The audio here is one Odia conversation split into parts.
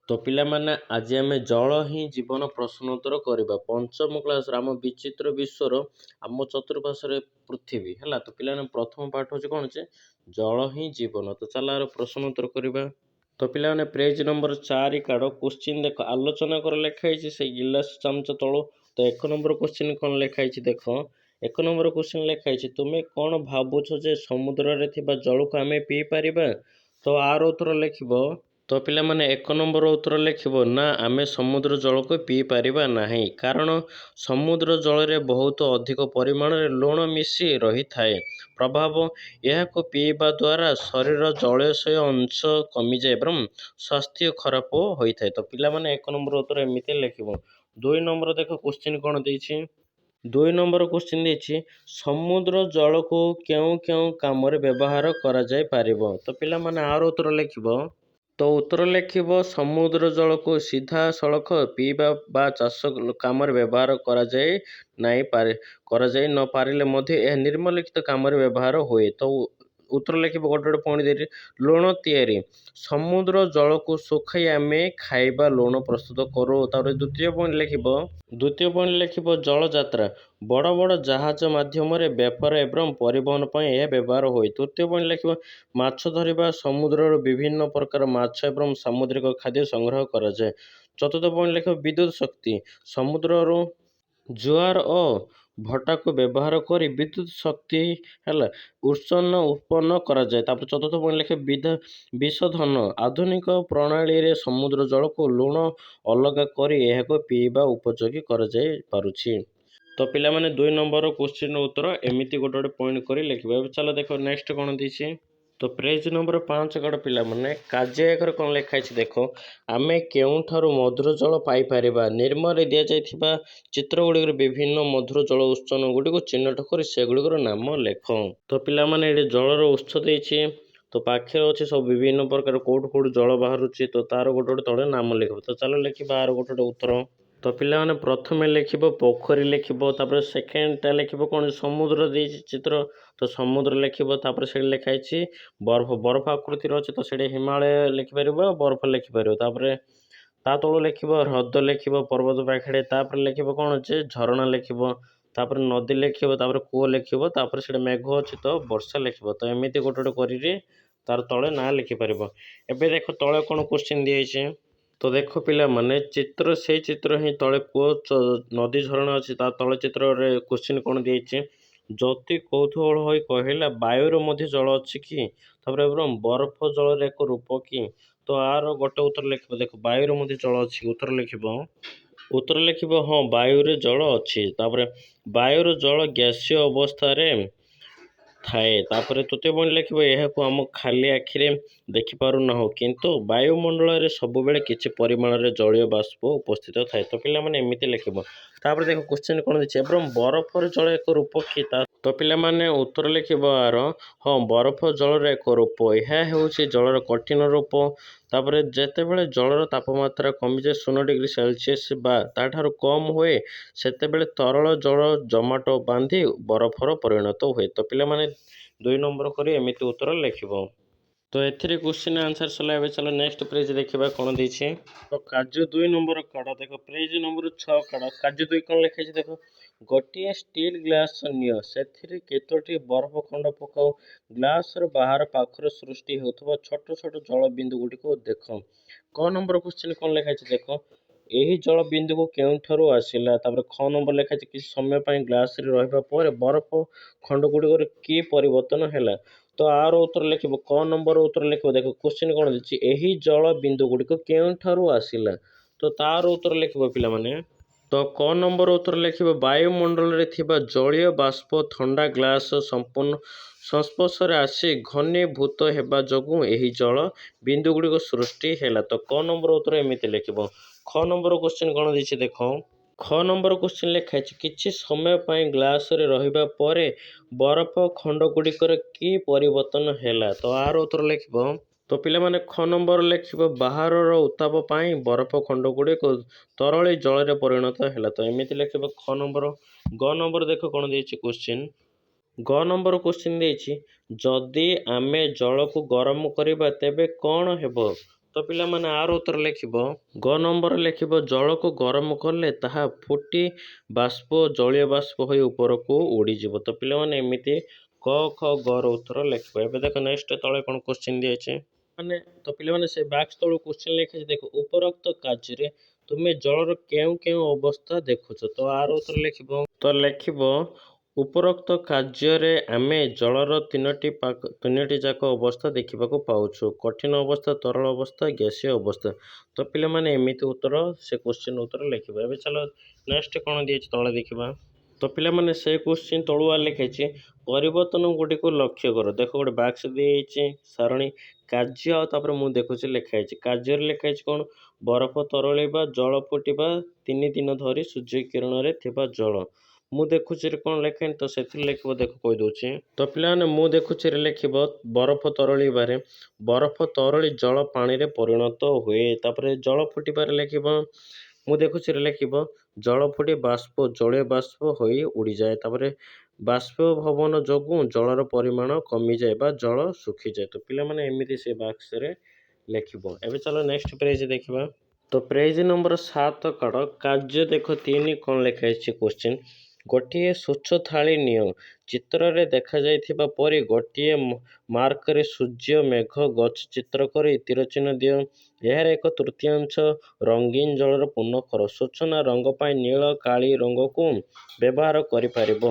तो पिलामाने आज आम जल ही जीवन प्रश्न उत्तर करवा पंचम क्लास आम विचित्र विश्वर आम चतुर्पार्श्व पृथ्वी है। तो पिला प्रथम पाठ हूँ कौन से जल ही जीवन। तो चल यार प्रश्न उत्तर करवा। तो पिला पेज नंबर 4 काढ़ क्वेश्चन देख आलोचना कर लिखाई से गिलास चामच तलु। तो 1 नंबर क्वेश्चन कौन लिखाई देख 1 नंबर क्वेश्चन लिखाई तुम्हें कौन भावुछ जे समुद्र रे थिबा जल को आम पी पारिबा। तो आर उत्तर लिखब। तो पिला माने 1 नंबर उत्तर लिखब ना आमे समुद्र जल को पी पारिबा नाही कारण समुद्र जल रे बहुत अधिक परिमाण रे लुण मिसी रही थाए प्रभाव यह को पीवा द्वारा शरीर जलाशय अंश कमी जाए एवं स्वास्थ्य खराब होई थाए। तो पिला माने 1 नंबर उत्तर एमिति लिखब। 2 नंबर देखो क्वेश्चन कौन देछि 2 नंबर क्वेश्चन देछि समुद्र जल को क्यों क्यों काम रे व्यवहार करा जाय पारिबो। तो पिला माने आर उत्तर लिखब। तो उत्तर लिखब समुद्र जल को सीधा सड़क पीवा बा चाष काम व्यवहार करा जाए नहीं पारे करा जाए न पारिले मध्य यह निम्नलिखित काम व्यवहार हुए। तो उत्तर लिखब गोटे गोटे पॉइंट दे लुण तैयारी समुद्र जल को सुखाई आम खाइबा लुण प्रस्तुत करूँ। द्वितीय पॉइंट लिखब जल यात्रा बड़ बड़ जहाज माध्यम व्यापार एवं परिवहन पर यह व्यवहार हुए। तृतीय पॉइंट लिखब माछ धरिबा समुद्र विभिन्न प्रकार माछ एवं सामुद्रिक खाद्य संग्रह करा जाए। चतुर्थ पॉइंट लिखब विद्युत शक्ति समुद्र जुआर और भट्टा को व्यवहार कर विद्युत शक्ति है उत्पन्न करा जाए। चतुर्थ पॉइंट लिखे विशोधन आधुनिक प्रणाली रे समुद्र जल को लुण अलग कर यह पीवा उपयोगी कर जाए पारुछि। तो पिला माने 2 नंबर क्वेश्चन उत्तर एमिति गोटे गोटे पॉइंट कर लिखबे। चलो देखो नेक्स्ट कौन दीछि। तो पेज नंबर 5 कड़ पिला माने कार्य एकर कौन लिखाई देखो आमे केउठारु मधुर जल पाई परिबा निर्मल दिया जाइथिबा चित्र गुड़िक विभिन्न मधुर जल उत्स गुड़िक चिन्हट कर से गुड़िकर नाम लेख। तो पिला माने ये जलर उत्स देछि तो पाखे अच्छे सब विभिन्न प्रकार कौट जल बाहर तो तार गोटे गोटे तले नाम लिख। तो चलो लिखा आर गोटे उत्तर। तो पिला माने प्रथमे लिखब पोखरी लिखब तापर सेकेंडटा लिखब कौन समुद्र दे चित्र तो समुद्र लिखब तापर से लिखाई बर्फ बर्फ आकृतिर अच्छे तो से हिमालय लिखिपर बर्फ लिखिपर तापर ता तलू लिखब ह्रद लिखब पर्वत पाखे तापर लिखब कौन अच्छे झरणा लिखब तापर नदी लिखब तापर कूଅ लिखब तापर से मेघ अच्छे तो वर्षा लिखब। तो एमती गोटे गोटे करी तार तले ना लिखिपर। एबे देख तले कौन क्वेश्चन दिए तो देखो पिला माने चित्र से चित्र ही तले कूଅ नदी झरणा अच्छी ता तले चित्र क्वेश्चन कौन दिए जति कौतूहल हो कहला वायुर मध्य जल अच्छी कि तापर एवं बर्फ जल एक रूप कि। तो आर गोटे उत्तर लिखब देखो वायुर मध्य जल अच्छी उत्तर लिखब हाँ वायुरे जल अच्छी तापर वायुर जल गैसीय अवस्था थाए। तापर तृतीय पॉइंट लिखब यह आम खाली आखिरे देखिपारु ना किंतु वायुमंडल सब बेले किछि परिमाण रे जलीय बाष्प उपस्थित थाए। तो पिला माने एमिति लिखब। तापर देखो क्वेश्चन कौन दिछि एवं बरफ जल एक रूप कि। तो पिला माने उत्तर लिखब आर हाँ बरफ जल एक रूप यह होछि जलर कठिन रूप। तापर जेतेबेले जलर तापमात्रा कमी जाए 0 डिग्री सेल्सियस बा ताठारु कम हुए सेतेबेले तरल जल जमाट बांधी बरफर परिणत हुए। तो पिला माने 2 नंबर करी एमिति उत्तर लिखब। तो एथिरे क्वेश्चन आंसर सला एबे चलो नेक्स्ट पेज देखिबा कोन दैछि। तो कार्य 2 नंबर काढ देखो पेज नंबर 6 काढ कार्य 2 कोन लिखै छै देखो गोटिए स्टील ग्लास नियो सेथिरे केतोटी बर्फ खंड पकाओ ग्लास र बाहर पाखर सृष्टि होतबा छोट छोट जल बिंदु गुडी को देखो। क नंबर क्वेश्चन कोन लिखै छै देखो एही जल बिंदु को केउठारु आसिला। तापर ख नंबर लिखै छै कि समय पई ग्लास रे रहबा पर बर्फ खंड गुडी की परिवर्तन हैला। तो आर उत्तर लिखब क नंबर उत्तर लिखब देखो क्वेश्चन कौन दिछि एही जल बिंदु गुड़िक केउठारु आसिला। तो तार उत्तर लिखब पिला माने तो क नंबर उत्तर लिखब वायुमंडल रे थिबा जलीय बाष्प ठंडा ग्लास संपूर्ण संस्पर्श रे आसी घनीभूत हेबा जगु एही जल बिंदु गुड़िक सृष्टि हैला। तो क नंबर उत्तर एमिति लिखब। ख नंबर क्वेश्चन कौन दिछि देखो ख नंबर क्वेश्चन लिखाई किछि समय पई ग्लास रे रहिबा परे बरफ खंड गुड़िकर की परिवर्तन हैला। तो आर उत्तर लिखब। तो पिला माने ख नंबर लिखब बाहर उत्ताप पाई बरफ खंड गुड़िक तरली जल रे परिणत हैला। तो एमिति लिखब ख नंबर। ग नंबर देखो कौन दिछि क्वेश्चन ग नंबर क्वेश्चन दिछि जदि आमे जल को गरम करिबा तेबे कौन हेबो। ତ ପିଲାମାନେ ଆର ଉତ୍ତର ଲେଖିବ ଗ ନମ୍ବର ଲେଖିବ ଜଳକୁ ଗରମ କଲେ ତାହା ଫୁଟି ବାଷ୍ପ ଜଳୀୟ ବାଷ୍ପ ହୋଇ ଉପରକୁ ଉଡ଼ିଯିବ। ତ ପିଲାମାନେ ଏମିତି କ ଖ ଗର ଉତ୍ତର ଲେଖିବ। ଏବେ ଦେଖ ନେକ୍ସଟ ତଳେ କ'ଣ କୋଶ୍ଚିନ୍ ଦିଆଯାଇଛି ମାନେ ତ ପିଲାମାନେ ସେ ବାକ୍ସ ତଳୁ କୋଶ୍ଚିନ୍ ଲେଖିଛି ଦେଖ ଉପରୋକ୍ତ କାର୍ଯ୍ୟରେ ତୁମେ ଜଳର କେଉଁ କେଉଁ ଅବସ୍ଥା ଦେଖୁଛ। ତ ଆର ଉତ୍ତର ଲେଖିବ ତ ଲେଖିବ ଉପରୋକ୍ତ କାର୍ଯ୍ୟରେ ଆମେ ଜଳର ତିନୋଟି ଯାକ ଅବସ୍ଥା ଦେଖିବାକୁ ପାଉଛୁ କଠିନ ଅବସ୍ଥା ତରଳ ଅବସ୍ଥା ଗ୍ୟାସୀୟ ଅବସ୍ଥା। ତ ପିଲାମାନେ ଏମିତି ଉତ୍ତର ସେ କୋଶ୍ଚିନ୍ ଉତ୍ତର ଲେଖିବ। ଏବେ ଚାଲ ନେକ୍ସଟ କ'ଣ ଦିଆଯାଇଛି ତଳେ ଦେଖିବା। ତ ପିଲାମାନେ ସେ କୋଶ୍ଚିନ୍ ତଳୁଆ ଲେଖାଇଛି ପରିବର୍ତ୍ତନ ଗୁଡ଼ିକୁ ଲକ୍ଷ୍ୟ କର। ଦେଖ ଗୋଟେ ବାକ୍ସ ଦିଆଯାଇଛି ସାରଣୀ କାର୍ଯ୍ୟ ଆଉ ତାପରେ ମୁଁ ଦେଖୁଛି ଲେଖା ହେଇଛି କାର୍ଯ୍ୟରେ ଲେଖା ହେଇଛି କ'ଣ ବରଫ ତରଳିବା ଜଳ ଫୁଟିବା 3 ଦିନ ଧରି ସୂର୍ଯ୍ୟ କିରଣରେ ଥିବା ଜଳ। ମୁଁ ଦେଖୁଛି କ'ଣ ଲେଖେନି ତ ସେଥିରେ ଲେଖିବ ଦେଖ କହିଦେଉଛି। ତ ପିଲାମାନେ ମୁଁ ଦେଖୁଛି ଲେଖିବ ବରଫ ତରଳିବାରେ ବରଫ ତରଳି ଜଳ ପାଣିରେ ପରିଣତ ହୁଏ। ତାପରେ ଜଳ ଫୁଟିବାରେ ଲେଖିବ ମୁଁ ଦେଖୁଛି ଲେଖିବ ଜଳ ଫୁଟି ବାଷ୍ପ ଜଳୀୟ ବାଷ୍ପ ହୋଇ ଉଡ଼ିଯାଏ। ତାପରେ ବାଷ୍ପୀଭବନ ଯୋଗୁଁ ଜଳର ପରିମାଣ କମିଯାଏ ବା ଜଳ ଶୁଖିଯାଏ। ତ ପିଲାମାନେ ଏମିତି ସେ ବାକ୍ସରେ ଲେଖିବ। ଏବେ ଚାଲ ନେକ୍ସଟ ପେଜ ଦେଖିବା। ତ ପେଜ ନମ୍ବର 7 କାଢ଼ କାର୍ଯ୍ୟ ଦେଖ 3 କ'ଣ ଲେଖା ହେଇଛି କୋଶ୍ଚିନ୍ ଗୋଟିଏ ସ୍ୱଚ୍ଛ ଥାଳି ନିଅ ଚିତ୍ରରେ ଦେଖାଯାଇଥିବା ପରି ଗୋଟିଏ ମାର୍କରେ ସୂର୍ଯ୍ୟ ମେଘ ଗଛ ଚିତ୍ର କରି ତୀର ଚିହ୍ନ ଦିଅ। ଏହାର 1/3 ରଙ୍ଗୀନ ଜଳର ପୂର୍ଣ୍ଣ କର। ସୂଚନା ରଙ୍ଗ ପାଇଁ ନୀଳ କାଳି ରଙ୍ଗକୁ ବ୍ୟବହାର କରିପାରିବ।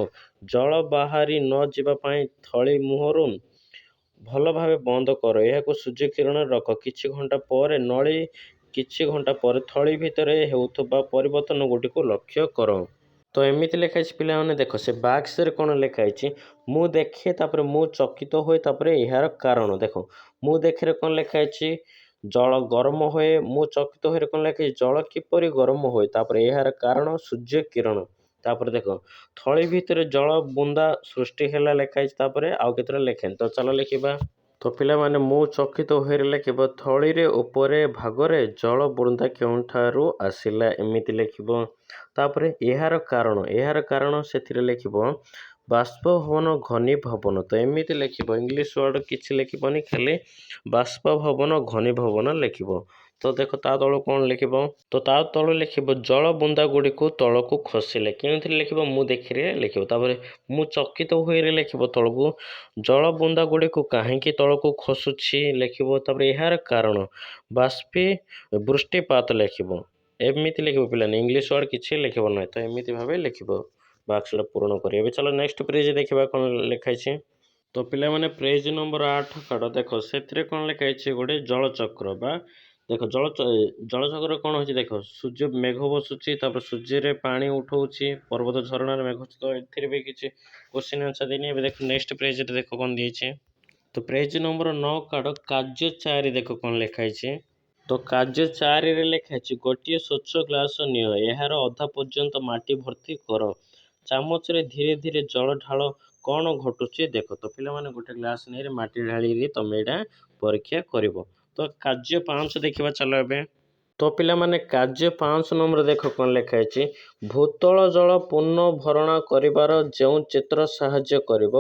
ଜଳ ବାହାରି ନ ଯିବା ପାଇଁ ଥଳି ମୁହଁରୁ ଭଲ ଭାବେ ବନ୍ଦ କର। ଏହାକୁ ସୂର୍ଯ୍ୟ କିରଣରେ ରଖ। କିଛି ଘଣ୍ଟା ପରେ ଥଳି ଭିତରେ ହେଉଥିବା ପରିବର୍ତ୍ତନ ଗୁଡ଼ିକୁ ଲକ୍ଷ୍ୟ କର। ତ ଏମିତି ଲେଖା ହେଇଛି ପିଲାମାନେ ଦେଖ ସେ ବାକ୍ସରେ କ'ଣ ଲେଖା ହେଇଛି ମୁଁ ଦେଖେ ତାପରେ ମୁଁ ଚକିତ ହୁଏ ତାପରେ ଏହାର କାରଣ। ଦେଖ ମୁଁ ଦେଖେରେ କ'ଣ ଲେଖା ହେଇଛି ଜଳ ଗରମ ହୁଏ ମୁଁ ଚକିତ ହୁଏ କ'ଣ ଲେଖା ହେଇଛି ଜଳ କିପରି ଗରମ ହୁଏ ତାପରେ ଏହାର କାରଣ ସୂର୍ଯ୍ୟ କିରଣ। ତାପରେ ଦେଖ ଥଳି ଭିତରେ ଜଳ ବୁନ୍ଦା ସୃଷ୍ଟି ହେଲା ଲେଖା ହେଇଛି ତାପରେ ଆଉ କେତେଟା ଲେଖେନି। ତ ଚାଲ ଲେଖିବା। ତ ପିଲାମାନେ ମୁଁ ଚକିତ ହୁଏରେ ଲେଖିବ ଥଳିରେ ଉପରେ ଭାଗରେ ଜଳ ବୁନ୍ଦା କେଉଁଠାରୁ ଆସିଲା ଏମିତି ଲେଖିବ। ତାପରେ ଏହାର କାରଣ ସେଥିରେ ଲେଖିବ ବାଷ୍ପଭବନ ଘନୀଭବନ। ତ ଏମିତି ଲେଖିବ ଇଂଲିଶ ୱାର୍ଡ଼ କିଛି ଲେଖିବନି ଖାଲି ବାଷ୍ପଭବନ ଘନୀଭବନ ଲେଖିବ। ତ ଦେଖ ତା ତଳୁ କ'ଣ ଲେଖିବ ତ ତା ତଳୁ ଲେଖିବ ଜଳ ବୁନ୍ଦା ଗୁଡ଼ିକୁ ତଳକୁ ଖସିଲେ କେଉଁଥିରେ ଲେଖିବ ମୁଁ ଦେଖିରେ ଲେଖିବ। ତାପରେ ମୁଁ ଚକିତ ହୁଏରେ ଲେଖିବ ତଳକୁ ଜଳ ବୁନ୍ଦା ଗୁଡ଼ିକୁ କାହିଁକି ତଳକୁ ଖସୁଛି ଲେଖିବ। ତାପରେ ଏହାର କାରଣ ବୃଷ୍ଟିପାତ ଲେଖିବ। ଏମିତି ଲେଖିବ ପିଲାମାନେ ଇଂଲିଶ ୱାର୍ଡ଼ କିଛି ଲେଖିବ ନାହିଁ। ତ ଏମିତି ଭାବେ ଲେଖିବ ବାକ୍ସଟା ପୂରଣ କରି। ଏବେ ଚାଲ ନେକ୍ସଟ ପେଜ ଦେଖିବା କ'ଣ ଲେଖା ହେଇଛି। ତ ପିଲାମାନେ ପେଜ ନମ୍ବର 8 କାଢ଼ ଦେଖ ସେଥିରେ କ'ଣ ଲେଖା ହେଇଛି ଗୋଟେ ଜଳଚକ୍ର ବା ଦେଖ ଜଳଚକ୍ର କ'ଣ ହେଉଛି ଦେଖ ସୂର୍ଯ୍ୟ ମେଘ ବସୁଛି ତାପରେ ସୂର୍ଯ୍ୟରେ ପାଣି ଉଠଉଛି ପର୍ବତ ଝରଣାରେ ମେଘ। ତ ଏଥିରେ ବି କିଛି କୋଶ୍ଚିନ୍ ଆନ୍ସର ଦେଇନି। ଏବେ ଦେଖ ନେକ୍ସଟ ପେଜରେ ଦେଖ କ'ଣ ଦେଇଛି। ତ ପେଜ ନମ୍ବର 9 କାଢ଼ କାର୍ଯ୍ୟ 4 ଦେଖ କ'ଣ ଲେଖା ହେଇଛି। ତ କାର୍ଯ୍ୟ 4ରେ ଲେଖା ହେଇଛି ଗୋଟିଏ ସ୍ୱଚ୍ଛ ଗ୍ଲାସ ନିଅ ଏହାର ଅଧା ପର୍ଯ୍ୟନ୍ତ ମାଟି ଭର୍ତ୍ତି କର ଚାମଚରେ ଧୀରେ ଧୀରେ ଜଳ ଢାଳ କ'ଣ ଘଟୁଛି ଦେଖ। ତ ପିଲାମାନେ ଗୋଟେ ଗ୍ଲାସ ନେଇ ମାଟି ଢାଳିକି ତମେ ଏଇଟା ପରୀକ୍ଷା କରିବ। ତ କାର୍ଯ୍ୟ 5 ଦେଖିବା ଚାଲ ଏବେ। ତ ପିଲାମାନେ କାର୍ଯ୍ୟ 5 ନମ୍ବର ଦେଖ କ'ଣ ଲେଖା ହେଇଛି ଭୂତଳ ଜଳ ପୁନଃ ଭରଣା କରିବାର ଯେଉଁ ଚିତ୍ର ସାହାଯ୍ୟ କରିବ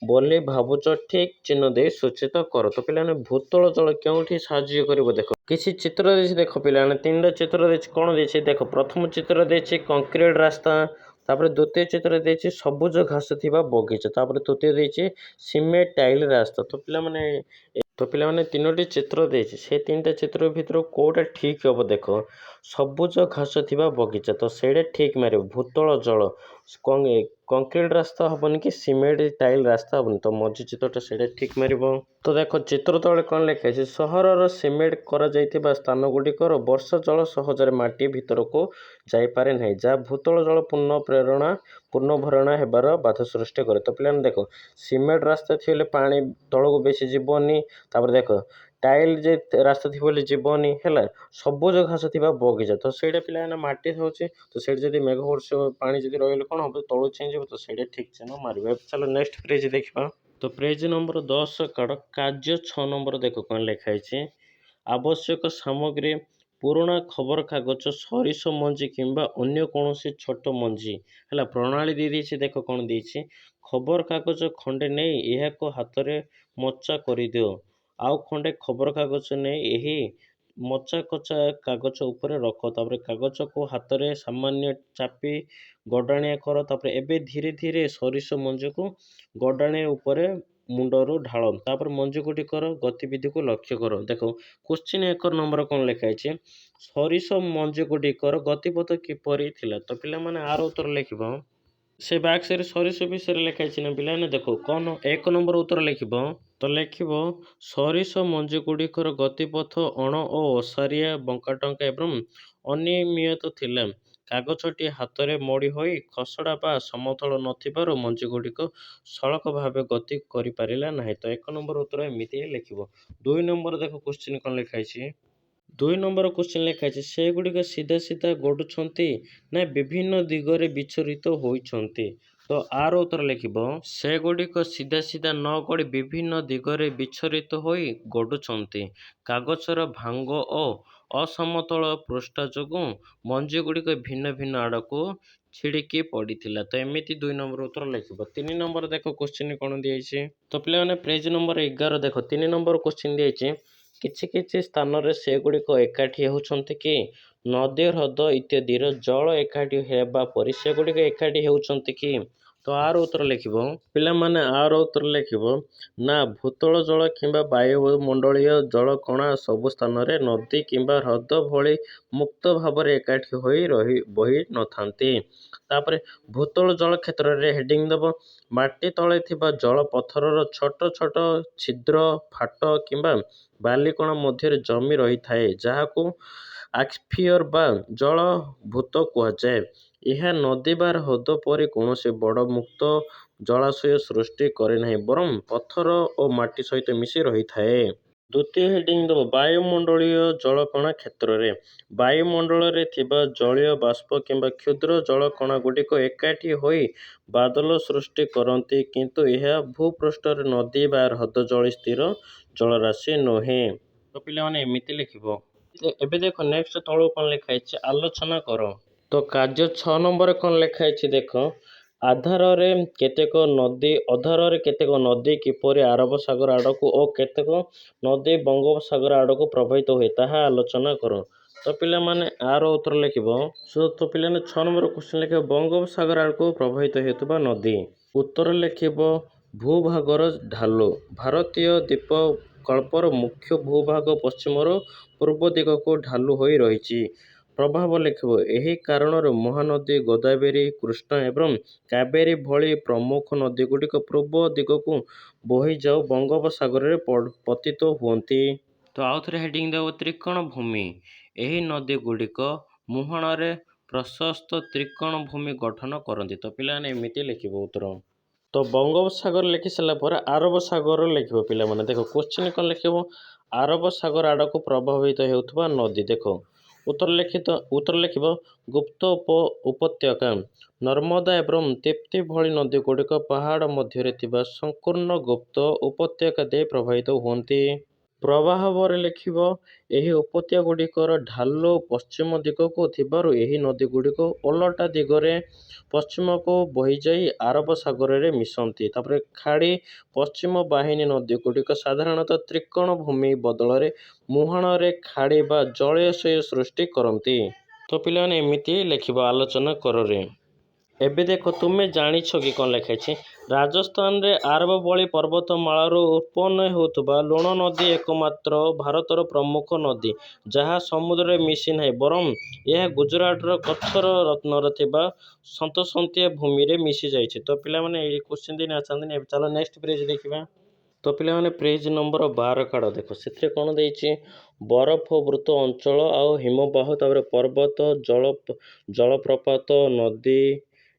ବୋଲି ଭାବୁଛ ଠିକ୍ ଚିହ୍ନ ଦେଇ ସୂଚିତ କର। ତ ପିଲାମାନେ ଭୂତଳ ଜଳ କେଉଁଠି ସାହାଯ୍ୟ କରିବ ଦେଖ କିଛି ଚିତ୍ର ଦେଇଛି ଦେଖ ପିଲାମାନେ 3ଟା ଚିତ୍ର ଦେଇଛି କ'ଣ ଦେଇଛି ଦେଖ ପ୍ରଥମ ଚିତ୍ର ଦେଇଛି କଂକ୍ରିଟ ରାସ୍ତା ତାପରେ ଦ୍ୱିତୀୟ ଚିତ୍ର ଦେଇଛି ସବୁଜ ଘାସ ଥିବା ବଗିଚା ତାପରେ ତୃତୀୟ ଦେଇଛି ସିମେଣ୍ଟ ଟାଇଲ ରାସ୍ତା। ତ ପିଲାମାନେ 3ଟି ଚିତ୍ର ଦେଇଛି ସେ 3ଟା ଚିତ୍ର ଭିତରୁ କେଉଁଟା ଠିକ୍ ହେବ ଦେଖ ସବୁଜ ଘାସ ଥିବା ବଗିଚା ତ ସେଇଟା ଠିକ୍ ମାରିବ। ଭୂତଳ ଜଳ କଂକ୍ରିଟ ରାସ୍ତା ହେବନି କି ସିମେଣ୍ଟ ଟାଇଲ ରାସ୍ତା ହେବନି ତ ମଝି ଚିତ୍ରଟା ସେଇଟା ଠିକ୍ ମାରିବ। ତ ଦେଖ ଚିତ୍ର ତଳେ କ'ଣ ଲେଖା ହେଇଛି ସହରର ସିମେଣ୍ଟ କରାଯାଇଥିବା ସ୍ଥାନ ଗୁଡ଼ିକର ବର୍ଷା ଜଳ ସହଜରେ ମାଟି ଭିତରକୁ ଯାଇପାରେ ନାହିଁ ଯାହା ଭୂତଳ ଜଳ ପୂର୍ଣ୍ଣ ଭରଣା ହେବାର ବାଧା ସୃଷ୍ଟି କରେ। ତ ପିଲାମାନେ ଦେଖ ସିମେଣ୍ଟ ରାସ୍ତା ଥିଲେ ପାଣି ତଳକୁ ବେଶୀ ଯିବନି ତାପରେ ଦେଖ ଟାଇଲ ଯେ ରାସ୍ତା ଥିବ ବୋଲି ଯିବନି ହେଲା ସବୁଜ ଘାସ ଥିବା ବଗିଚା ତ ସେଇଟା ପିଲାମାନେ ମାଟି ହେଉଛି ତ ସେଇଠି ଯଦି ମେଘ ବର୍ଷ ପାଣି ଯଦି ରହିଲେ କ'ଣ ହେବ ତଳୁ ଛିଞ୍ଚିବ ତ ସେଇଟା ଠିକ୍ ଚିହ୍ନ ମାରିବ। ଚାଲ ନେକ୍ସଟ ପେଜ ଦେଖିବା। ତ ପେଜ ନମ୍ବର 10 କାଢ଼ କାର୍ଯ୍ୟ 6 ନମ୍ବର ଦେଖ କ'ଣ ଲେଖା ହେଇଛି ଆବଶ୍ୟକ ସାମଗ୍ରୀ ପୁରୁଣା ଖବରକାଗଜ ସୋରିଷ ମଞ୍ଜି କିମ୍ବା ଅନ୍ୟ କୌଣସି ଛୋଟ ମଞ୍ଜି ହେଲା ପ୍ରଣାଳୀ ଦେଇଛି ଦେଖ କ'ଣ ଦେଇଛି ଖବରକାଗଜ ଖଣ୍ଡେ ନେଇ ଏହାକୁ ହାତରେ ମୋଚା କରିଦିଅ ଆଉ ଖଣ୍ଡେ ଖବରକାଗଜ ନେଇ ଏହି ମଚା କଚା କାଗଜ ଉପରେ ରଖ, ତାପରେ କାଗଜକୁ ହାତରେ ସାମାନ୍ୟ ଚାପି ଗଡ଼ାଣିଆ କର। ତାପରେ ଏବେ ଧୀରେ ଧୀରେ ସୋରିଷ ମଞ୍ଜିକୁ ଗଡ଼ାଣିଆ ଉପରେ ମୁଣ୍ଡରୁ ଢାଳ। ତାପରେ ମଞ୍ଜି ଗୁଡ଼ିକର ଗତିବିଧିକୁ ଲକ୍ଷ୍ୟ କର। ଦେଖ କୋଶ୍ଚିନ୍ 1 ନମ୍ବର କ'ଣ ଲେଖା ହେଇଛି, ସୋରିଷ ମଞ୍ଜି ଗୁଡ଼ିକର ଗତିପଥ କିପରି ଥିଲା। ତ ପିଲାମାନେ ଆର ଉତ୍ତର ଲେଖିବ। ସେ ବାକ୍ସରେ ସୋରିଷ ବିଷୟରେ ଲେଖା ହେଇଛି ନା ପିଲାମାନେ, ଦେଖ କ'ଣ 1 ନମ୍ବର ଉତ୍ତର ଲେଖିବ। ତ ଲେଖିବ ସୋରିଷ ମଞ୍ଜି ଗୁଡ଼ିକର ଗତିପଥ ଅଣ ଓ ଓସାରିଆ, ବଙ୍କାଟଙ୍କା ଏବଂ ଅନିୟମିତ ଥିଲା। କାଗଜଟି ହାତରେ ମୋଡ଼ି ହୋଇ ଖସଡ଼ା ବା ସମତଳ ନଥିବାରୁ ମଞ୍ଜି ଗୁଡ଼ିକ ସଳଖ ଭାବେ ଗତି କରିପାରିଲା ନାହିଁ। ତ 1 ନମ୍ବର ଉତ୍ତର ଏମିତି ଲେଖିବ। 2 ନମ୍ବର ଦେଖ କୋଶ୍ଚିନ୍ କ'ଣ ଲେଖା ହେଇଛି। 2 ନମ୍ବର କୋଶ୍ଚିନ୍ ଲେଖା ହେଇଛି, ସେଗୁଡ଼ିକ ସିଧା ସିଧା ଗଡ଼ୁଛନ୍ତି ନା ବିଭିନ୍ନ ଦିଗରେ ବିଚ୍ଛୁରିତ ହୋଇଛନ୍ତି। ତ ଆର ଉତ୍ତର ଲେଖିବ, ସେଗୁଡ଼ିକ ସିଧା ସିଧା ନ ଗଡ଼ି ବିଭିନ୍ନ ଦିଗରେ ବିଚ୍ଛୁରିତ ହୋଇ ଗଡ଼ୁଛନ୍ତି। କାଗଜର ଭାଙ୍ଗ ଓ ଅସମତଳ ପୃଷ୍ଠ ଯୋଗୁଁ ମଞ୍ଜି ଗୁଡ଼ିକ ଭିନ୍ନ ଭିନ୍ନ ଆଡ଼କୁ ଛିଡ଼ିକି ପଡ଼ିଥିଲା। ତ ଏମିତି 2 ନମ୍ବର ଉତ୍ତର ଲେଖିବ। 3 ନମ୍ବର ଦେଖ କୋଶ୍ଚିନ୍ କ'ଣ ଦିଆଯାଇଛି। ତ ପିଲାମାନେ ପେଜ ନମ୍ବର 11 ଦେଖ 3 ନମ୍ବର କୋଶ୍ଚିନ୍ ଦିଆଯାଇଛି, କିଛି କିଛି ସ୍ଥାନରେ ସେଗୁଡ଼ିକ ଏକାଠି ହେଉଛନ୍ତି କି ନଦୀ, ହ୍ରଦ ଇତ୍ୟାଦିର ଜଳ ଏକାଠି ହେବା ପରି ସେଗୁଡ଼ିକ ଏକାଠି ହେଉଛନ୍ତି କି। ତ ଆର ଉତ୍ତର ଲେଖିବ। ପିଲାମାନେ ଆର ଉତ୍ତର ଲେଖିବ ନା, ଭୂତଳ ଜଳ କିମ୍ବା ବାୟୁମଣ୍ଡଳୀୟ ଜଳ କଣା ସବୁ ସ୍ଥାନରେ ନଦୀ କିମ୍ବା ହ୍ରଦ ଭଳି ମୁକ୍ତ ଭାବରେ ଏକାଠି ହୋଇ ବହି ନଥାନ୍ତି। ତାପରେ ଭୂତଳ ଜଳ କ୍ଷେତ୍ରରେ ହେଡ଼ିଂ ଦେବ, ମାଟି ତଳେ ଥିବା ଜଳ ପଥରର ଛୋଟ ଛୋଟ ଛିଦ୍ର, ଫାଟ କିମ୍ବା ବାଲିକଣା ମଧ୍ୟରେ ଜମି ରହିଥାଏ, ଯାହାକୁ ଆକ୍ୱିଫର ବା ଜଳ ଭୂତ କୁହାଯାଏ। ଏହା ନଦୀ ବା ହ୍ରଦ ପରି କୌଣସି ବଡ଼ ମୁକ୍ତ ଜଳାଶୟ ସୃଷ୍ଟି କରେ ନାହିଁ, ବରଂ ପଥର ଓ ମାଟି ସହିତ ମିଶି ରହିଥାଏ। ଦ୍ୱିତୀୟ ହେଡ଼ିଂ ଦେବ, ବାୟୁମଣ୍ଡଳୀୟ ଜଳକଣା କ୍ଷେତ୍ରରେ ବାୟୁମଣ୍ଡଳରେ ଥିବା ଜଳୀୟ ବାଷ୍ପ କିମ୍ବା କ୍ଷୁଦ୍ର ଜଳକଣା ଗୁଡ଼ିକ ଏକାଠି ହୋଇ ବାଦଲ ସୃଷ୍ଟି କରନ୍ତି, କିନ୍ତୁ ଏହା ଭୂପୃଷ୍ଠରେ ନଦୀ ବା ହ୍ରଦ ଭଳି ସ୍ଥିର ଜଳରାଶି ନୁହେଁ। ତ ପିଲାମାନେ ଏମିତି ଲେଖିବ। ଏବେ ଦେଖ ନେକ୍ସଟ ତଳକୁ କ'ଣ ଲେଖା ହେଇଛି, ଆଲୋଚନା କର। ତ କାର୍ଯ୍ୟ 6 ନମ୍ବରରେ କ'ଣ ଲେଖା ହେଇଛି ଦେଖ, ଅଧାରରେ କେତେକ ନଦୀ କିପରି ଆରବ ସାଗର ଆଡ଼କୁ ଓ କେତେକ ନଦୀ ବଙ୍ଗୋପସାଗର ଆଡ଼କୁ ପ୍ରବାହିତ ହୁଏ ତାହା ଆଲୋଚନା କର। ତ ପିଲାମାନେ ଆର ଉତ୍ତର ଲେଖିବ। ତ ପିଲାମାନେ 6 ନମ୍ବର କୋଶ୍ଚିନ୍ ଲେଖିବ, ବଙ୍ଗୋପସାଗର ଆଡ଼କୁ ପ୍ରବାହିତ ହେଉଥିବା ନଦୀ। ଉତ୍ତର ଲେଖିବ ଭୂଭାଗର ଢାଲ। ଭାରତୀୟ ଦ୍ୱୀପକଳ୍ପର ମୁଖ୍ୟ ଭୂଭାଗ ପଶ୍ଚିମରୁ ପୂର୍ବ ଦିଗକୁ ଢାଲୁ ହୋଇ ରହିଛି। ପ୍ରଭାବ ଲେଖିବ, ଏହି କାରଣରୁ ମହାନଦୀ ଗୋଦାବରୀ, କୃଷ୍ଣା ଏବଂ କାବେରୀ ଭଳି ପ୍ରମୁଖ ନଦୀଗୁଡ଼ିକ ପୂର୍ବ ଦିଗକୁ ବୋହିଯାଇ ବଙ୍ଗୋପସାଗରରେ ପତିତ ହୁଅନ୍ତି। ତ ଆଉଥରେ ହେଡ଼ିଂ ଦେବ, ତ୍ରିକୋଣ ଭୂମି। ଏହି ନଦୀଗୁଡ଼ିକ ମୁହାଣରେ ପ୍ରଶସ୍ତ ତ୍ରିକୋଣ ଭୂମି ଗଠନ କରନ୍ତି। ତ ପିଲାମାନେ ଏମିତି ଲେଖିବ ଉତ୍ତର। ତ ବଙ୍ଗୋପସାଗର ଲେଖି ସାରିଲା ପରେ ଆରବ ସାଗର ଲେଖିବ। ପିଲାମାନେ ଦେଖ କୋଶ୍ଚିନ୍ କ'ଣ ଲେଖିବ, ଆରବ ସାଗର ଆଡ଼କୁ ପ୍ରଭାବିତ ହେଉଥିବା ନଦୀ। ଦେଖ ଉତ୍ତର ଲେଖିବ ଗୁପ୍ତ ଉପତ୍ୟକା। ନର୍ମଦା ଏବଂ ତପ୍ତି ଭଳି ନଦୀଗୁଡ଼ିକ ପାହାଡ଼ ମଧ୍ୟରେ ଥିବା ସଂକୀର୍ଣ୍ଣ ଗୁପ୍ତ ଉପତ୍ୟକା ଦେଇ ପ୍ରବାହିତ ହୁଅନ୍ତି। ପ୍ରଭାବରେ ଲେଖିବ, ଏହି ଉପତ୍ୟକାଗୁଡ଼ିକର ଢାଲ ପଶ୍ଚିମ ଦିଗକୁ ଥିବାରୁ ଏହି ନଦୀଗୁଡ଼ିକ ଓଲଟା ଦିଗରେ ପଶ୍ଚିମକୁ ବୋହିଯାଇ ଆରବ ସାଗରରେ ମିଶନ୍ତି। ତାପରେ ଖାଡ଼ି ପଶ୍ଚିମ ବାହିନୀ ନଦୀଗୁଡ଼ିକ ସାଧାରଣତଃ ତ୍ରିକୋଣ ଭୂମି ବଦଳରେ ମୁହାଣରେ ଖାଡ଼ି ବା ଜଳାଶୟ ସୃଷ୍ଟି କରନ୍ତି। ତ ପିଲାମାନେ ଏମିତି ଲେଖିବ ଆଲୋଚନା କରରେ। ଏବେ ଦେଖ ତୁମେ ଜାଣିଛ କି କ'ଣ ଲେଖା ହେଇଛି, ରାଜସ୍ଥାନରେ ଆରବ ଭଳି ପର୍ବତମାଳାରୁ ଉତ୍ପନ୍ନ ହେଉଥିବା ଲୁଣ ନଦୀ ଏକମାତ୍ର ଭାରତର ପ୍ରମୁଖ ନଦୀ, ଯାହା ସମୁଦ୍ରରେ ମିଶି ନାହିଁ, ବରଂ ଏହା ଗୁଜରାଟର କଚ୍ଛର ରତ୍ନରେ ଥିବା ସନ୍ତସନ୍ତିଆ ଭୂମିରେ ମିଶିଯାଇଛି। ତ ପିଲାମାନେ ଏଇ କୋଶ୍ଚିନ୍ ଦେଇ ଆସନ୍ତିନି। ଏବେ ଚାଲ ନେକ୍ସଟ ପେଜ ଦେଖିବା। ତ ପିଲାମାନେ ପେଜ ନମ୍ବର 12 କାଢ଼। ଦେଖ ସେଥିରେ କ'ଣ ଦେଇଛି, ବରଫାବୃତ ଅଞ୍ଚଳ ଆଉ ହିମବାହ, ତାପରେ ପର୍ବତ, ଜଳପ୍ରପାତ, ନଦୀ,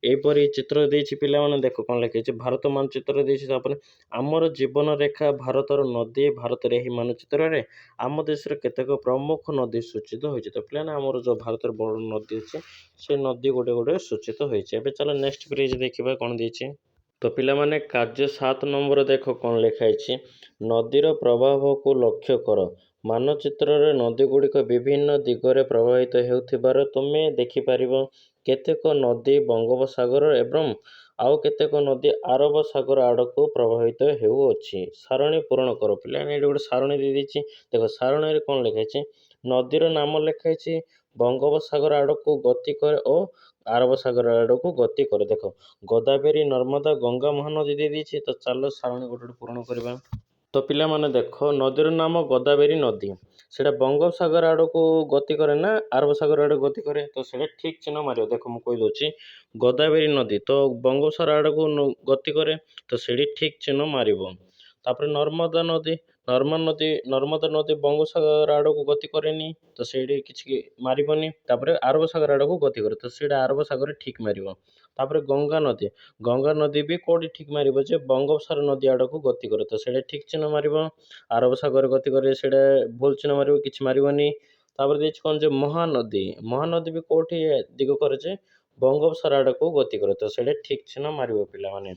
ଏହିପରି ଚିତ୍ର ଦେଇଛି। ପିଲାମାନେ ଦେଖ କ'ଣ ଲେଖିଛି, ଭାରତ ମାନଚିତ୍ର ଦେଇଛି। ତାପରେ ଆମର ଜୀବନ ରେଖା, ଭାରତର ନଦୀ, ଭାରତରେ ଏହି ମାନଚିତ୍ରରେ ଆମ ଦେଶର କେତେକ ପ୍ରମୁଖ ନଦୀ ସୂଚିତ ହୋଇଛି। ତ ପିଲାମାନେ ଆମର ଯେଉଁ ଭାରତର ବଡ଼ ନଦୀ ଅଛି ସେ ନଦୀ ଗୋଟେ ସୂଚିତ ହୋଇଛି। ଏବେ ଚାଲ ନେକ୍ସଟ ପେଜ ଦେଖିବା କ'ଣ ଦେଇଛି। ତ ପିଲାମାନେ କାର୍ଯ୍ୟ 7 ନମ୍ବର ଦେଖ କ'ଣ ଲେଖା ହେଇଛି, ନଦୀର ପ୍ରବାହକୁ ଲକ୍ଷ୍ୟ କର। ମାନଚିତ୍ରରେ ନଦୀଗୁଡ଼ିକ ବିଭିନ୍ନ ଦିଗରେ ପ୍ରବାହିତ ହେଉଥିବାର ତୁମେ ଦେଖିପାରିବ। କେତେକ ନଦୀ ବଙ୍ଗୋପସାଗର ଏବଂ ଆଉ କେତେକ ନଦୀ ଆରବ ସାଗର ଆଡ଼କୁ ପ୍ରବାହିତ ହେଉଅଛି। ସାରଣୀ ପୂରଣ କର। ପିଲାମାନେ ଏଠି ଗୋଟେ ସାରଣୀ ଦେଇଦେଇଛି। ଦେଖ ସାରଣୀରେ କ'ଣ ଲେଖା ହେଇଛି, ନଦୀର ନାମ ଲେଖା ହେଇଛି ବଙ୍ଗୋପସାଗର ଆଡ଼କୁ ଗତି କରେ ଓ ଆରବ ସାଗର ଆଡ଼କୁ ଗତି କରେ। ଦେଖ ଗୋଦାବରୀ, ନର୍ମଦା, ଗଙ୍ଗା, ମହାନଦୀ ଦେଇଛି। ତ ଚାଲ ସାରଣୀ ଗୋଟେ ପୂରଣ କରିବା। ତ ପିଲାମାନେ ଦେଖ ନଦୀର ନାମ ଗୋଦାବରୀ ନଦୀ, ସେଇଟା ବଙ୍ଗୋପସାଗର ଆଡ଼କୁ ଗତି କରେ ନା ଆରବ ସାଗର ଆଡ଼କୁ ଗତି କରେ? ତ ସେଇଟା ଠିକ୍ ଚିହ୍ନ ମାରିବ। ଦେଖ ମୁଁ କହିଦେଉଛି ଗୋଦାବରୀ ନଦୀ ତ ବଙ୍ଗୋପସାଗର ଆଡ଼କୁ ଗତି କରେ, ତ ସେଇଠି ଠିକ୍ ଚିହ୍ନ ମାରିବ। ତାପରେ ନର୍ମଦା ନଦୀ, ନର୍ମଦା ନଦୀ ବଙ୍ଗୋପସାଗର ଆଡ଼କୁ ଗତି କରେନି, ତ ସେଇଠି କିଛି ମାରିବନି। ତାପରେ ଆରବ ସାଗର ଆଡ଼କୁ ଗତି କରେ, ତ ସେଇଟା ଆରବ ସାଗର ଠିକ୍ ମାରିବ। ତାପରେ ଗଙ୍ଗା ନଦୀ ବି କୋଉଠି ଠିକ୍ ମାରିବ ଯେ ବଙ୍ଗୋପସାଗର ନଦୀ ଆଡ଼କୁ ଗତି କରେ, ତ ସେଇଟା ଠିକ୍ ଚିହ୍ନ ମାରିବ। ଆରବ ସାଗର ଗତି କରେ, ସେଇଟା ଭୁଲ ଚିହ୍ନ ମାରିବ, କିଛି ମାରିବନି। ତାପରେ ଦେଇଛି କଣ ଯେ ମହାନଦୀ ବି କୋଉଠି ଦିଗ କରେ ଯେ ବଙ୍ଗୋପସାଗର ଆଡ଼କୁ ଗତି କରେ, ତ ସେଇଟା ଠିକ୍ ଚିହ୍ନ ମାରିବ ପିଲାମାନେ।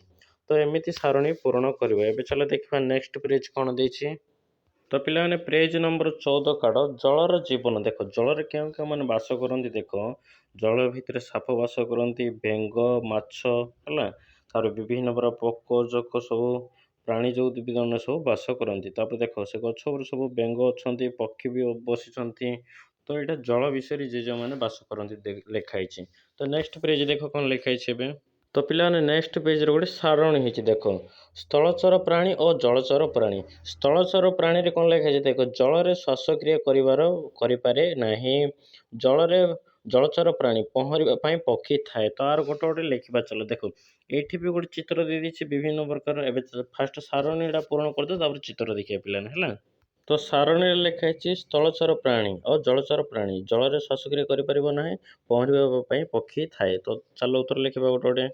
ତ ଏମିତି ସାରଣୀ ପୂରଣ କରିବ। ଏବେ ଚାଲ ଦେଖିବା ନେକ୍ସଟ ପେଜ କ'ଣ ଦେଇଛି। ତ ପିଲାମାନେ ପେଜ ନମ୍ବର 14 କାଢ଼। ଜଳର ଜୀବନ। ଦେଖ ଜଳରେ କେଉଁ କେଉଁମାନେ ବାସ କରନ୍ତି। ଦେଖ ଜଳ ଭିତରେ ସାପ ବାସ କରନ୍ତି, ବେଙ୍ଗ, ମାଛ ହେଲା, ତାପରେ ବିଭିନ୍ନ ପ୍ରକାର ପୋକ ଜୋକ ସବୁ ପ୍ରାଣୀ ଯୋଉମାନେ ସବୁ ବାସ କରନ୍ତି। ତାପରେ ଦେଖ ସେ ଗଛ ଉପରେ ସବୁ ବେଙ୍ଗ ଅଛନ୍ତି, ପକ୍ଷୀ ବି ବସିଛନ୍ତି। ତ ଏଇଟା ଜଳ ବିଷୟରେ ଯେ ଯେଉଁମାନେ ବାସ କରନ୍ତି ଲେଖା ହେଇଛି। ତ ନେକ୍ସଟ ପେଜ ଦେଖ କ'ଣ ଲେଖା ହେଇଛି ଏବେ। ତ ପିଲାମାନେ ନେକ୍ସଟ ପେଜରେ ଗୋଟେ ସାରଣୀ ହେଇଛି। ଦେଖ ସ୍ଥଳଚର ପ୍ରାଣୀ ଓ ଜଳଚର ପ୍ରାଣୀ। ସ୍ଥଳଚର ପ୍ରାଣୀରେ କ'ଣ ଲେଖା ହେଇଛି। ଦେଖ ଜଳରେ ଶ୍ୱାସକ୍ରିୟା କରିପାରେ ନାହିଁ। ଜଳଚର ପ୍ରାଣୀ ପହଁରିବା ପାଇଁ ପକ୍ଷୀ ଥାଏ। ତାର ଗୋଟେ ଲେଖିବା ଚାଲ। ଦେଖ ଏଇଠି ବି ଗୋଟେ ଚିତ୍ର ଦେଇଦେଇଛି ବିଭିନ୍ନ ପ୍ରକାର। ଏବେ ଫାଷ୍ଟ ସାରଣୀଟା ପୂରଣ କରିଦେଉ, ତାପରେ ଚିତ୍ର ଦେଖିବା ପିଲାମାନେ ହେଲା। ତ ସାରଣୀରେ ଲେଖା ହେଇଛି ସ୍ଥଳଚର ପ୍ରାଣୀ ଓ ଜଳଚର ପ୍ରାଣୀ ଜଳରେ ଶ୍ୱାସକ୍ରିୟା କରିପାରିବ ନାହିଁ, ପହଁରିବା ପାଇଁ ପକ୍ଷୀ ଥାଏ। ତ ଚାଲ ଉତ୍ତର ଲେଖିବା ଗୋଟେ।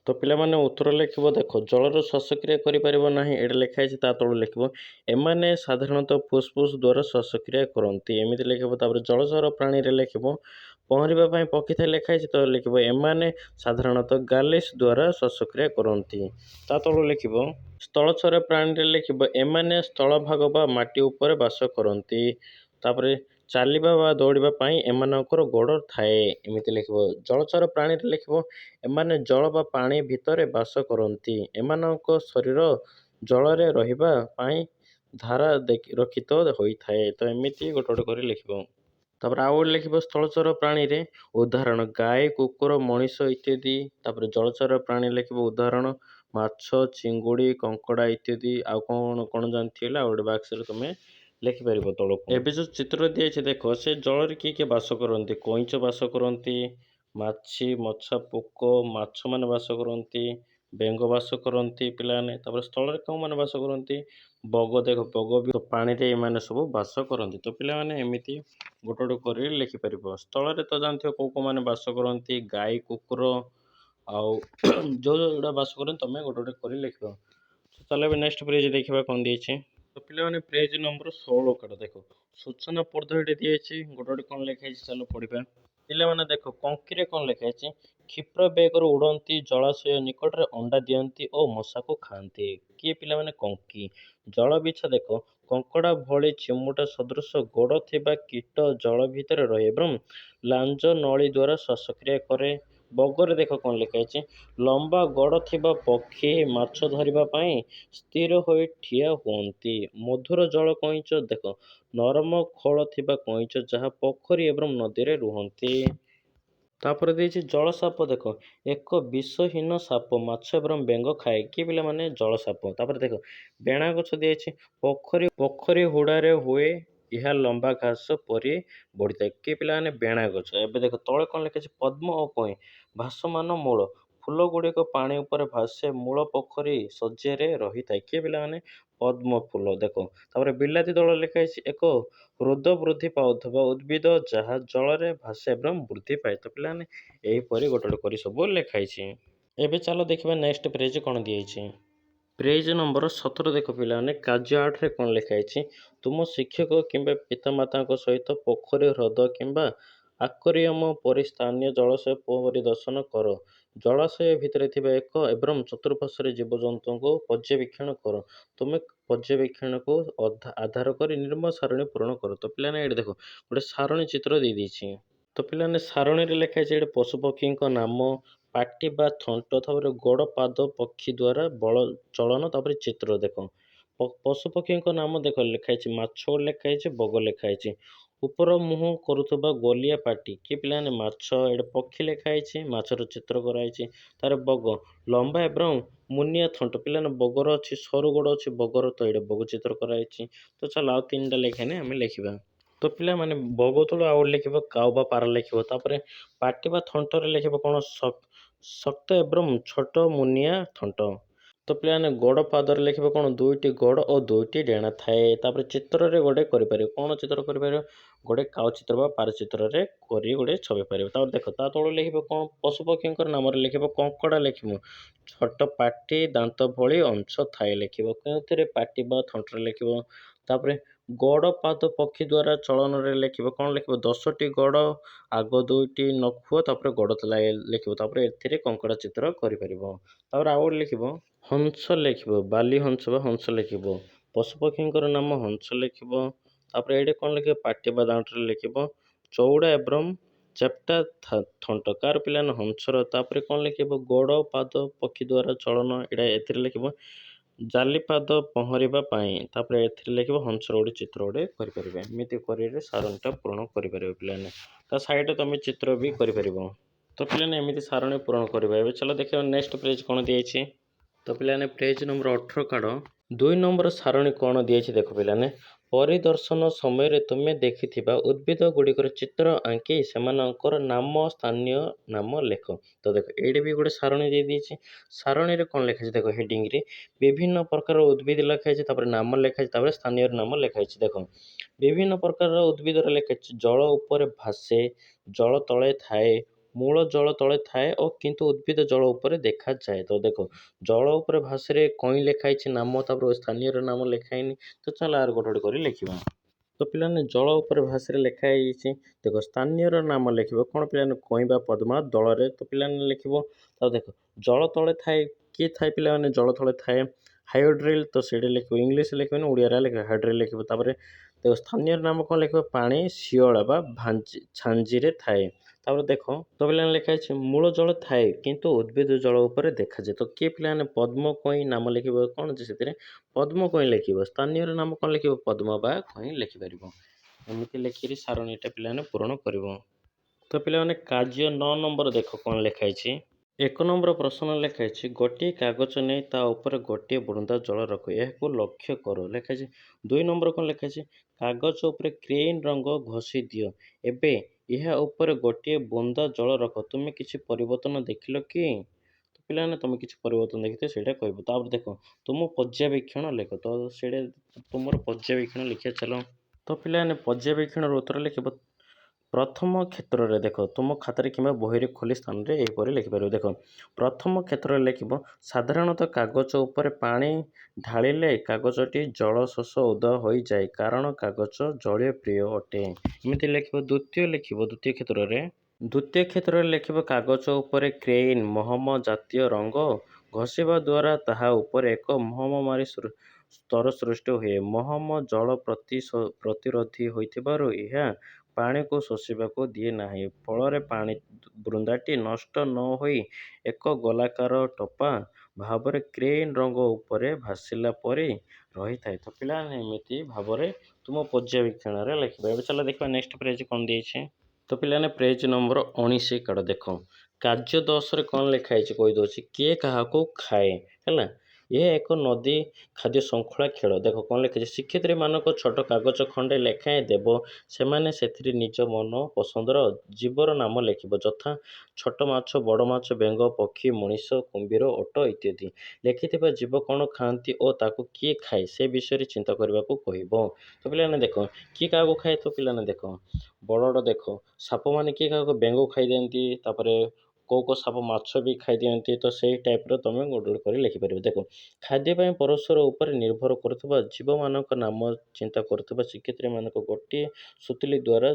ତ ପିଲାମାନେ ଉତ୍ତର ଲେଖିବ। ଦେଖ ଜଳର ଶ୍ୱାସକ୍ରିୟା କରିପାରିବ ନାହିଁ, ଏଇଟା ଲେଖା ହେଇଛି। ତା ତଳୁ ଲେଖିବ ଏମାନେ ସାଧାରଣତଃ ଫୁସଫୁସ ଦ୍ୱାରା ଶ୍ୱାସକ୍ରିୟା କରନ୍ତି, ଏମିତି ଲେଖିବ। ତାପରେ ଜଳଚର ପ୍ରାଣୀରେ ଲେଖିବ ପହଁରିବା ପାଇଁ ପକ୍ଷୀ ଥାଏ ଲେଖା ହେଇଛି, ତ ଲେଖିବ ଏମାନେ ସାଧାରଣତଃ ଗାଲିସ୍ ଦ୍ୱାରା ଶ୍ୱାସକ୍ରିୟା କରନ୍ତି। ତା ତଳୁ ଲେଖିବ ସ୍ଥଳଚର ପ୍ରାଣୀରେ ଲେଖିବ ଏମାନେ ସ୍ଥଳଭାଗ ବା ମାଟି ଉପରେ ବାସ କରନ୍ତି। ତାପରେ ଚାଲିବା ବା ଦୌଡ଼ିବା ପାଇଁ ଏମାନଙ୍କର ଗୋଡ଼ ଥାଏ, ଏମିତି ଲେଖିବ। ଜଳଚର ପ୍ରାଣୀରେ ଲେଖିବ ଏମାନେ ଜଳ ବା ପାଣି ଭିତରେ ବାସ କରନ୍ତି, ଏମାନଙ୍କ ଶରୀର ଜଳରେ ରହିବା ପାଇଁ ଧାରା ରକ୍ଷିତ ହୋଇଥାଏ। ତ ଏମିତି ଗୋଟେ କରି ଲେଖିବ। ତାପରେ ଆଉ ଗୋଟେ ଲେଖିବ ସ୍ଥଳଚର ପ୍ରାଣୀରେ ଉଦାହରଣ ଗାଈ, କୁକୁର, ମଣିଷ ଇତ୍ୟାଦି। ତାପରେ ଜଳଚର ପ୍ରାଣୀ ଲେଖିବ ଉଦାହରଣ ମାଛ, ଚିଙ୍ଗୁଡ଼ି, କଙ୍କଡ଼ା ଇତ୍ୟାଦି। ଆଉ କ'ଣ ଜାଣିଥିଲେ ଆଉ ଗୋଟେ ବାକ୍ସରେ ତୁମେ ଲେଖିପାରିବ ତଳକୁ। ଏବେ ଯେଉଁ ଚିତ୍ର ଦିଆଯାଇଛି ଦେଖ ସେ ଜଳରେ କିଏ କିଏ ବାସ କରନ୍ତି। କଇଁଛ ବାସ କରନ୍ତି, ମାଛି, ମଛା, ପୋକ, ମାଛମାନେ ବାସ କରନ୍ତି, ବେଙ୍ଗ ବାସ କରନ୍ତି ପିଲାମାନେ। ତାପରେ ସ୍ଥଳରେ କେଉଁମାନେ ବାସ କରନ୍ତି। ବଗ। ଦେଖ ବଗ ବି ପାଣିରେ ଏମାନେ ସବୁ ବାସ କରନ୍ତି। ତ ପିଲାମାନେ ଏମିତି ଗୋଟେ କରି ଲେଖିପାରିବ। ସ୍ଥଳରେ ତ ଜାଣିଥିବ କୋଉମାନେ ବାସ କରନ୍ତି, ଗାଈ, କୁକୁର ଆଉ ଯୋଉଟା ବାସ କରନ୍ତି ତମେ ଗୋଟେ କରି ଲେଖିବ। ତାହେଲେ ଏବେ ନେକ୍ସଟ ପେଜ ଦେଖିବା କ'ଣ ଦେଇଛି। ତ ପିଲାମାନେ ପେଜ ନମ୍ବର 16 କାଢ଼। ଦେଖ ସୂଚନା ପଦ୍ଧତି ଦିଆଯାଇଛି, ଗୋଟେ କ'ଣ ଲେଖା ହେଇଛି ଚାଲ ପଢ଼ିବା। ପିଲାମାନେ ଦେଖ କଙ୍କିରେ କ'ଣ ଲେଖା ହେଇଛି କ୍ଷିପ୍ର ବେଗରେ ଉଡ଼ନ୍ତି, ଜଳାଶୟ ନିକଟରେ ଅଣ୍ଡା ଦିଅନ୍ତି ଓ ମଶାକୁ ଖାଆନ୍ତି। କିଏ ପିଲାମାନେ କଙ୍କି। ଜଳବିଚ୍ଛା ଦେଖ କଙ୍କଡ଼ା ଭଳି ଚିମୁଟା ସଦୃଶ ଗୋଡ଼ ଥିବା କୀଟ ଜଳ ଭିତରେ ରହେ ଏବଂ ଲାଞ୍ଜ ନଳୀ ଦ୍ୱାରା ଶ୍ୱାସକ୍ରିୟା କରେ। ବଗରେ ଦେଖ କ'ଣ ଲେଖା ହେଇଛି ଲମ୍ବା ଗୋଡ଼ ଥିବା ପକ୍ଷୀ ମାଛ ଧରିବା ପାଇଁ ସ୍ଥିର ହୋଇ ଠିଆ ହୁଅନ୍ତି। ମଧୁର ଜଳ କଇଁଛ ଦେଖ ନରମ ଖୋଳ ଥିବା କଇଁଛ ଯାହା ପୋଖରୀ ଏବଂ ନଦୀରେ ରୁହନ୍ତି। ତାପରେ ଦେଇଛି ଜଳସାପ ଦେଖ ଏକ ବିଷହୀନ ସାପ ମାଛ ଏବଂ ବେଙ୍ଗ ଖାଏ। କିଏ ପିଲାମାନେ ଜଳସାପ। ତାପରେ ଦେଖ ବେଣା ଗଛ ଦିଆଯାଇଛି ପୋଖରୀ ହୁଡ଼ାରେ ହୁଏ, ଏହା ଲମ୍ବା ଘାସ ପରି ବଢ଼ିଥାଏ। କିଏ ପିଲାମାନେ ବେଣା ଗଛ। ଏବେ ଦେଖ ତଳେ କ'ଣ ଲେଖାଛି ପଦ୍ମ ଓ କଇଁ ଭାସମାନ ମୂଳ ଫୁଲ ଗୁଡ଼ିକ ପାଣି ଉପରେ ଭାସେ, ମୂଳ ପୋଖରୀ ଶଯ୍ୟାରେ ରହିଥାଏ। କିଏ ପିଲାମାନେ ପଦ୍ମ ଫୁଲ। ଦେଖ ତାପରେ ବିଲାତି ଦଳ ଲେଖା ହେଇଛି ଏକ ହ୍ରଦ ବୃଦ୍ଧି ପାଉଥିବା ଉଦ୍ଭିଦ ଯାହା ଜଳରେ ଭାସେ ଏବଂ ବୃଦ୍ଧି ପାଏ। ତ ପିଲାମାନେ ଏହିପରି ଗୋଟେ କରି ସବୁ ଲେଖା ହେଇଛି। ଏବେ ଚାଲ ଦେଖିବା ନେକ୍ସଟ ପେଜ କ'ଣ ଦିଆଯାଇଛି। ପେଜ ନମ୍ବର 17 ଦେଖ ପିଲାମାନେ କାର୍ଯ୍ୟ 8ରେ କ'ଣ ଲେଖା ହେଇଛି ତୁମ ଶିକ୍ଷକ କିମ୍ବା ପିତାମାତାଙ୍କ ସହିତ ପୋଖରୀ, ହ୍ରଦ କିମ୍ବା ଆକ୍ୱାରିୟମ ପରି ସ୍ଥାନୀୟ ଜଳାଶୟ ପରିଦର୍ଶନ କର। ଜଳାଶୟ ଭିତରେ ଥିବା ଏକ ଏବଂ ଚତୁଃପାର୍ଶ୍ୱରେ ଜୀବଜନ୍ତୁଙ୍କୁ ପର୍ଯ୍ୟବେକ୍ଷଣ କର। ତୁମେ ପର୍ଯ୍ୟବେକ୍ଷଣକୁ ଆଧାର କରି ନିର୍ମଳ ସାରଣୀ ପୂରଣ କର। ତ ପିଲାମାନେ ଏଇଠି ଦେଖ ଗୋଟେ ସାରଣୀ ଚିତ୍ର ଦେଇଦେଇଛି। ତ ପିଲାମାନେ ସାରଣୀରେ ଲେଖା ହେଇଛି ଏଠି ପଶୁପକ୍ଷୀଙ୍କ ନାମ, ପାଟି ବା ଥଣ୍ଟ, ତାପରେ ଗୋଡ଼, ପାଦ, ପକ୍ଷୀ ଦ୍ୱାରା ଚଳନ, ତାପରେ ଚିତ୍ର। ଦେଖ ପଶୁପକ୍ଷୀଙ୍କ ନାମ ଦେଖ ଲେଖା ହେଇଛି ମାଛ ଲେଖା ହେଇଛି, ବଗ ଲେଖା ହେଇଛି। ଉପର ମୁହଁ କରୁଥିବା ଗୋଲିଆ ପାଟି କିଏ ପିଲାମାନେ ମାଛ। ଏଇଟା ପକ୍ଷୀ ଲେଖା ହେଇଛି, ମାଛର ଚିତ୍ର କରାହେଇଛି। ତାର ବଗ ଲମ୍ବା ଏବଂ ମୁନିଆ ଥଣ୍ଟ, ପିଲାମାନେ ବଗର ଅଛି ସରୁ ଗୋଡ଼ ଅଛି ବଗର, ତ ଏଇଟା ବଗ ଚିତ୍ର କରାହେଇଛି। ତ ଚାଲ ଆଉ 3ଟା ଲେଖାନେ ଆମେ ଲେଖିବା। ତ ପିଲାମାନେ ବଗ ତଳୁ ଆଉ ଗୋଟେ ଲେଖିବ କାଉ ବା ପାରା ଲେଖିବ। ତାପରେ ପାଟି ବା ଥଣ୍ଟରେ ଲେଖିବ କ'ଣ ଶକ୍ତ ଏବଂ ଛୋଟ ମୁନିଆ ଥଣ୍ଟ। ତ ପିଲାମାନେ ଗୋଡ଼ ପାଦରେ ଲେଖିବ କ'ଣ 2ଟି ଗୋଡ଼ ଓ 2ଟି ଡେଣା ଥାଏ। ତାପରେ ଚିତ୍ରରେ ଗୋଟେ କରିପାରିବ, କ'ଣ ଚିତ୍ର କରିପାରିବ, ଗୋଟେ କାଉ ଚିତ୍ର ବା ପାରା ଚିତ୍ରରେ କରି ଗୋଟେ ଛବି ପାରିବ। ତାପରେ ଦେଖ ତା ତଳୁ ଲେଖିବ କ'ଣ ପଶୁପକ୍ଷୀଙ୍କର ନାମରେ ଲେଖିବ କଙ୍କଡ଼ା ଲେଖିବ ଛୋଟ ପାଟି ଦାନ୍ତ ଭଳି ଅଂଶ ଥାଏ ଲେଖିବ, କେଉଁଥିରେ ପାଟି ବା ଥଣ୍ଟରେ ଲେଖିବ। ତାପରେ ଗୋଡ଼ ପାଦ ପକ୍ଷୀ ଦ୍ୱାରା ଚଳନରେ ଲେଖିବ କ'ଣ ଲେଖିବ 10ଟି ଗୋଡ଼ ଆଗ 2ଟି ନଖୁଅ ତାପରେ ଗୋଡ଼ ଲେଖିବ। ତାପରେ ଏଥିରେ କଙ୍କଡ଼ା ଚିତ୍ର କରିପାରିବ। ତାପରେ ଆଉ ଗୋଟେ ଲେଖିବ ହଂସ ଲେଖିବ, ବାଲି ହଂସ ବା ହଂସ ଲେଖିବ, ପଶୁପକ୍ଷୀଙ୍କର ନାମ ହଂସ ଲେଖିବ। ତାପରେ ଏଇଠି କ'ଣ ଲେଖିବ ପାଟି ବା ଦାନ୍ତରେ ଲେଖିବ ଚଉଡ଼ା ଏବଂ ଚେପ୍ଟା ଥଣ୍ଟ, କାହାର ପିଲାମାନେ ହଂସର। ତାପରେ କ'ଣ ଲେଖିବ ଗୋଡ଼ ପାଦ ପକ୍ଷୀ ଦ୍ୱାରା ଚଳନ, ଏଇଟା ଏଥିରେ ଲେଖିବ ଜାଲିପାଦ ପହଁରିବା ପାଇଁ। ତାପରେ ଏଥିରେ ଲେଖିବ ହଂସର ଗୋଟେ ଚିତ୍ର ଗୋଟେ କରିପାରିବେ। ଏମିତି କରିଲେ ସାରଣୀଟା ପୂରଣ କରିପାରିବେ ପିଲାମାନେ। ତା ସାଇଡ଼ରେ ତୁମେ ଚିତ୍ର ବି କରିପାରିବ। ତ ପିଲାମାନେ ଏମିତି ସାରଣୀ ପୂରଣ କରିବା। ଏବେ ଚାଲ ଦେଖିବା ନେକ୍ସଟ ପେଜ କ'ଣ ଦିଆଯାଇଛି। ତ ପିଲାମାନେ ପେଜ ନମ୍ବର 18 କାଢ଼। 2 ନମ୍ବର ସାରଣୀ କ'ଣ ଦିଆଯାଇଛି ଦେଖ ପିଲାମାନେ। ପରିଦର୍ଶନ ସମୟରେ ତୁମେ ଦେଖିଥିବା ଉଦ୍ଭିଦ ଗୁଡ଼ିକର ଚିତ୍ର ଆଙ୍କି ସେମାନଙ୍କର ନାମ ସ୍ଥାନୀୟ ନାମ ଲେଖ। ତ ଦେଖ ଏଇଠି ବି ଗୋଟେ ସାରଣୀ ଦେଇଦେଇଛି। ସାରଣୀରେ କ'ଣ ଲେଖାଯାଇଛି ଦେଖ ହେଡ଼ିଂରେ ବିଭିନ୍ନ ପ୍ରକାର ଉଦ୍ଭିଦ ଲେଖାଯାଇଛି, ତାପରେ ନାମ ଲେଖାଯାଇଛି, ତାପରେ ସ୍ଥାନୀୟ ନାମ ଲେଖାଯାଇଛି। ଦେଖ ବିଭିନ୍ନ ପ୍ରକାରର ଉଦ୍ଭିଦର ଲେଖାଯାଇଛି ଜଳ ଉପରେ ଭାସେ, ଜଳ ତଳେ ଥାଏ, ମୂଳ ଜଳ ତଳେ ଥାଏ ଓ କିନ୍ତୁ ଉଦ୍ଭିଦ ଜଳ ଉପରେ ଦେଖାଯାଏ। ତ ଦେଖ ଜଳ ଉପରେ ଭାଷାରେ କଇଁ ଲେଖା ହେଇଛି ନାମ, ତାପରେ ସ୍ଥାନୀୟର ନାମ ଲେଖା ହେଇନି। ତ ଚାଲ ଆର ଗୋଟେ କରି ଲେଖିବା। ତ ପିଲାମାନେ ଜଳ ଉପରେ ଭାଷାରେ ଲେଖା ହେଇଛି, ଦେଖ ସ୍ଥାନୀୟର ନାମ ଲେଖିବ କ'ଣ ପିଲାମାନେ କଇଁ ବା ପଦ୍ମା ଦଳରେ। ତ ପିଲାମାନେ ଲେଖିବ ଆଉ ଦେଖ ଜଳ ତଳେ ଥାଏ, କିଏ ଥାଏ ପିଲାମାନେ ଜଳ ତଳେ ଥାଏ ହାଇଡ୍ରିଲ୍, ତ ସେଇଟା ଲେଖିବ ଇଂଲିଶ ଲେଖିବନି ଓଡ଼ିଆରେ ଲେଖିବ ହାଇଡ୍ରିଲ୍ ଲେଖିବ। ତାପରେ ଦେଖ ସ୍ଥାନୀୟର ନାମ କ'ଣ ଲେଖିବ ପାଣି ଶିଅଳ ବା ଛାଞ୍ଜିରେ ଥାଏ। ତାପରେ ଦେଖ ତ ପିଲାମାନେ ଲେଖା ହେଇଛି ମୂଳ ଜଳ ଥାଏ କିନ୍ତୁ ଉଦ୍ଭିଦ ଜଳ ଉପରେ ଦେଖାଯାଏ। ତ କିଏ ପିଲାମାନେ ପଦ୍ମ କଇଁ ନାମ ଲେଖିବ କ'ଣ ଯେ ସେଥିରେ ପଦ୍ମ କଇଁ ଲେଖିବ, ସ୍ଥାନୀୟର ନାମ କ'ଣ ଲେଖିବ ପଦ୍ମ ବା କଇଁ ଲେଖିପାରିବ। ଏମିତି ଲେଖିକି ସାରଣୀଟା ପିଲାମାନେ ପୂରଣ କରିବ। ତ ପିଲାମାନେ କାର୍ଯ୍ୟ 9 ନମ୍ବର ଦେଖ କ'ଣ ଲେଖା ହେଇଛି। 1 ନମ୍ବର ପ୍ରଶ୍ନ ଲେଖା ହେଇଛି ଗୋଟିଏ କାଗଜ ନେଇ ତା ଉପରେ ଗୋଟିଏ ବୁନ୍ଦା ଜଳ ରଖ, ଏହାକୁ ଲକ୍ଷ୍ୟ କର ଲେଖାଯାଇଛି। 2 ନମ୍ବର କ'ଣ ଲେଖାଯାଇଛି କାଗଜ ଉପରେ ଗ୍ରୀନ୍ ରଙ୍ଗ ଘଷି ଦିଅ, ଏବେ ଏହା ଉପରେ ଗୋଟିଏ ବୁନ୍ଦା ଜଳ ରଖ, ତୁମେ କିଛି ପରିବର୍ତ୍ତନ ଦେଖିଲ କି? ତ ପିଲାମାନେ ତୁମେ କିଛି ପରିବର୍ତ୍ତନ ଦେଖିଥିବ ସେଇଟା କହିବ। ତାପରେ ଦେଖ ତୁମ ପର୍ଯ୍ୟବେକ୍ଷଣ ଲେଖ, ତ ସେଇଟା ତୁମର ପର୍ଯ୍ୟବେକ୍ଷଣ ଲେଖିବା ଚାଲ। ତ ପିଲାମାନେ ପର୍ଯ୍ୟବେକ୍ଷଣର ଉତ୍ତର ଲେଖିବ ପ୍ରଥମ କ୍ଷେତ୍ରରେ ଦେଖ ତୁମ ଖାତାରେ କିମ୍ବା ବହିରେ ଖୋଲି ସ୍ଥାନରେ ଏହିପରି ଲେଖିପାରିବ। ଦେଖ ପ୍ରଥମ କ୍ଷେତ୍ରରେ ଲେଖିବ ସାଧାରଣତଃ କାଗଜ ଉପରେ ପାଣି ଢାଳିଲେ କାଗଜଟି ଜଳ ଶୋଷ ଓଦା ହୋଇଯାଏ କାରଣ କାଗଜ ଜଳୀୟ ପ୍ରିୟ ଅଟେ, ଏମିତି ଲେଖିବ। ଦ୍ୱିତୀୟ କ୍ଷେତ୍ରରେ ଲେଖିବ କାଗଜ ଉପରେ କ୍ରେୟନ୍ ମହମ ଜାତୀୟ ରଙ୍ଗ ଘଷିବା ଦ୍ୱାରା ତାହା ଉପରେ ଏକ ମହମମାରୀ ସ୍ତର ସୃଷ୍ଟି ହୁଏ। ମହମ ଜଳ ପ୍ରତିରୋଧୀ ହୋଇଥିବାରୁ ଏହା ପାଣିକୁ ଶୋଷିବାକୁ ଦିଏ ନାହିଁ, ଫଳରେ ପାଣି ବୁନ୍ଦାଟି ନଷ୍ଟ ନ ହୋଇ ଏକ ଗୋଲାକାର ଟୋପା ଭାବରେ କ୍ରେୟନ୍ ରଙ୍ଗ ଉପରେ ଭାସିଲା ପରି ରହିଥାଏ। ତ ପିଲାମାନେ ଏମିତି ଭାବରେ ତୁମ ପର୍ଯ୍ୟବେକ୍ଷଣରେ ଲେଖିବ। ଏବେ ଚାଲ ଦେଖିବା ନେକ୍ସଟ ପେଜ କ'ଣ ଦେଇଛି। ତ ପିଲାମାନେ ପେଜ ନମ୍ବର 19 କାଢ଼। ଦେଖ କାର୍ଯ୍ୟ 10ରେ କ'ଣ ଲେଖା ହେଇଛି କହିଦେଉଛି କିଏ କାହାକୁ ଖାଏ ହେଲା, ଏହା ଏକ ନଦୀ ଖାଦ୍ୟ ଶୃଙ୍ଖଳା ଖେଳ। ଦେଖ କ'ଣ ଲେଖିଛି ଶିକ୍ଷୟିତ୍ରୀମାନଙ୍କ ଛୋଟ କାଗଜ ଖଣ୍ଡେ ଲେଖାଏଁ ଦେବ, ସେମାନେ ସେଥିରେ ନିଜ ମନ ପସନ୍ଦର ଜୀବର ନାମ ଲେଖିବ ଯଥା ଛୋଟ ମାଛ, ବଡ଼ ମାଛ, ବେଙ୍ଗ, ପକ୍ଷୀ, ମଣିଷ, କୁମ୍ଭୀର, ଓଟ ଇତ୍ୟାଦି। ଲେଖିଥିବା ଜୀବ କ'ଣ ଖାଆନ୍ତି ଓ ତାକୁ କିଏ ଖାଏ ସେ ବିଷୟରେ ଚିନ୍ତା କରିବାକୁ କହିବ। ତ ପିଲାମାନେ ଦେଖ କିଏ କାହାକୁ ଖାଏ, ତ ପିଲାମାନେ ଦେଖ ବଡ଼ ଦେଖ ସାପମାନେ କିଏ କାହାକୁ ବେଙ୍ଗ ଖାଇଦିଅନ୍ତି, ତାପରେ କେଉଁ ସାପ ମାଛ ବି ଖାଇଦିଅନ୍ତି, ତ ସେଇ ଟାଇପ୍ର ତୁମେ ଗୋଟେ କରି ଲେଖିପାରିବ। ଦେଖ ଖାଦ୍ୟ ପାଇଁ ପରସ୍ପର ଉପରେ ନିର୍ଭର କରୁଥିବା ଜୀବମାନଙ୍କ ନାମ ଚିନ୍ତା କରୁଥିବା ଶିକ୍ଷୟିତ୍ରୀମାନଙ୍କୁ ଗୋଟିଏ ସୁତୁଲି ଦ୍ୱାରା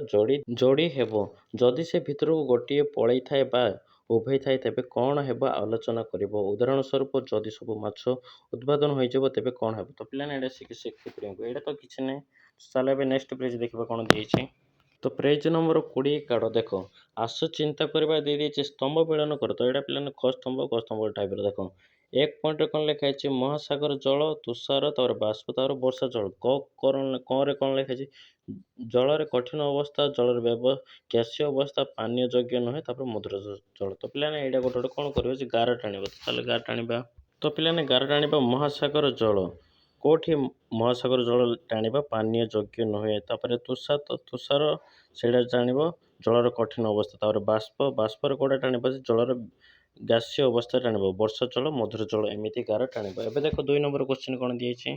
ଯୋଡ଼ି ହେବ, ଯଦି ସେ ଭିତରକୁ ଗୋଟିଏ ପଳେଇଥାଏ ବା ଉଭୟ ଥାଏ ତେବେ କ'ଣ ହେବ ଆଲୋଚନା କରିବ। ଉଦାହରଣ ସ୍ୱରୂପ ଯଦି ସବୁ ମାଛ ଉତ୍ପାଦନ ହୋଇଯିବ ତେବେ କ'ଣ ହେବ। ତ ପିଲାମାନେ ଏଇଟା ଶିକ୍ଷୟିତ୍ରୀଙ୍କୁ, ଏଇଟା ତ କିଛି ନାହିଁ। ଚାଲ ଏବେ ନେକ୍ସଟ ପେଜ ଦେଖିବା କ'ଣ ଦେଇଛି। ତ ପେଜ ନମ୍ବର 20 କାଢ଼। ଦେଖ ଆସ ଚିନ୍ତା କରିବା ଦେଇଦେଇଛି ସ୍ତମ୍ଭ ମିଳନ କର, ତ ଏଇଟା ପିଲାମାନେ ଖ ସ୍ତମ୍ଭ ଟାଇପ୍ର। ଦେଖ ଏକ ପଏଣ୍ଟରେ କ'ଣ ଲେଖା ହେଇଛି ମହାସାଗର ଜଳ, ତୁଷାର, ତାପରେ ବାଷ୍ପ, ତାପରେ ବର୍ଷା ଜଳ। କରେ କ'ଣ ଲେଖା ହେଇଛି ଜଳରେ କଠିନ ଅବସ୍ଥା, ଜଳର ଗ୍ୟାସୀୟ ଅବସ୍ଥା, ପାନୀୟ ଯୋଗ୍ୟ ନୁହେଁ, ତାପରେ ମଧୁର ଜଳ। ତ ପିଲାମାନେ ଏଇଟା ଗୋଟେ ଗୋଟେ କ'ଣ କରିବ ଯେ ଗାର ଟାଣିବ। ତାହେଲେ ଗାର ଟାଣିବା। ତ ପିଲାମାନେ ଗାର ଟାଣିବା ମହାସାଗର ଜଳ। କେଉଁଠି ମହାସାଗର ଜଳ ଟାଣିବା ପାନୀୟ ଯୋଗ୍ୟ ନୁହେଁ। ତାପରେ ତୁଷାର ସେଇଟା ଟାଣିବ ଜଳର କଠିନ ଅବସ୍ଥା। ତାପରେ ବାଷ୍ପରେ କେଉଁଟା ଟାଣିବ ଯେ ଜଳର ଗ୍ୟାସୀୟ ଅବସ୍ଥା ଟାଣିବ। ବର୍ଷା ଜଳ, ମଧୁର ଜଳ ଏମିତି ଗାର ଟାଣିବ। ଏବେ ଦେଖ 2 ନମ୍ବର କ୍ୱେଶ୍ଚିନ୍ କ'ଣ ଦିଆଯାଇଛି।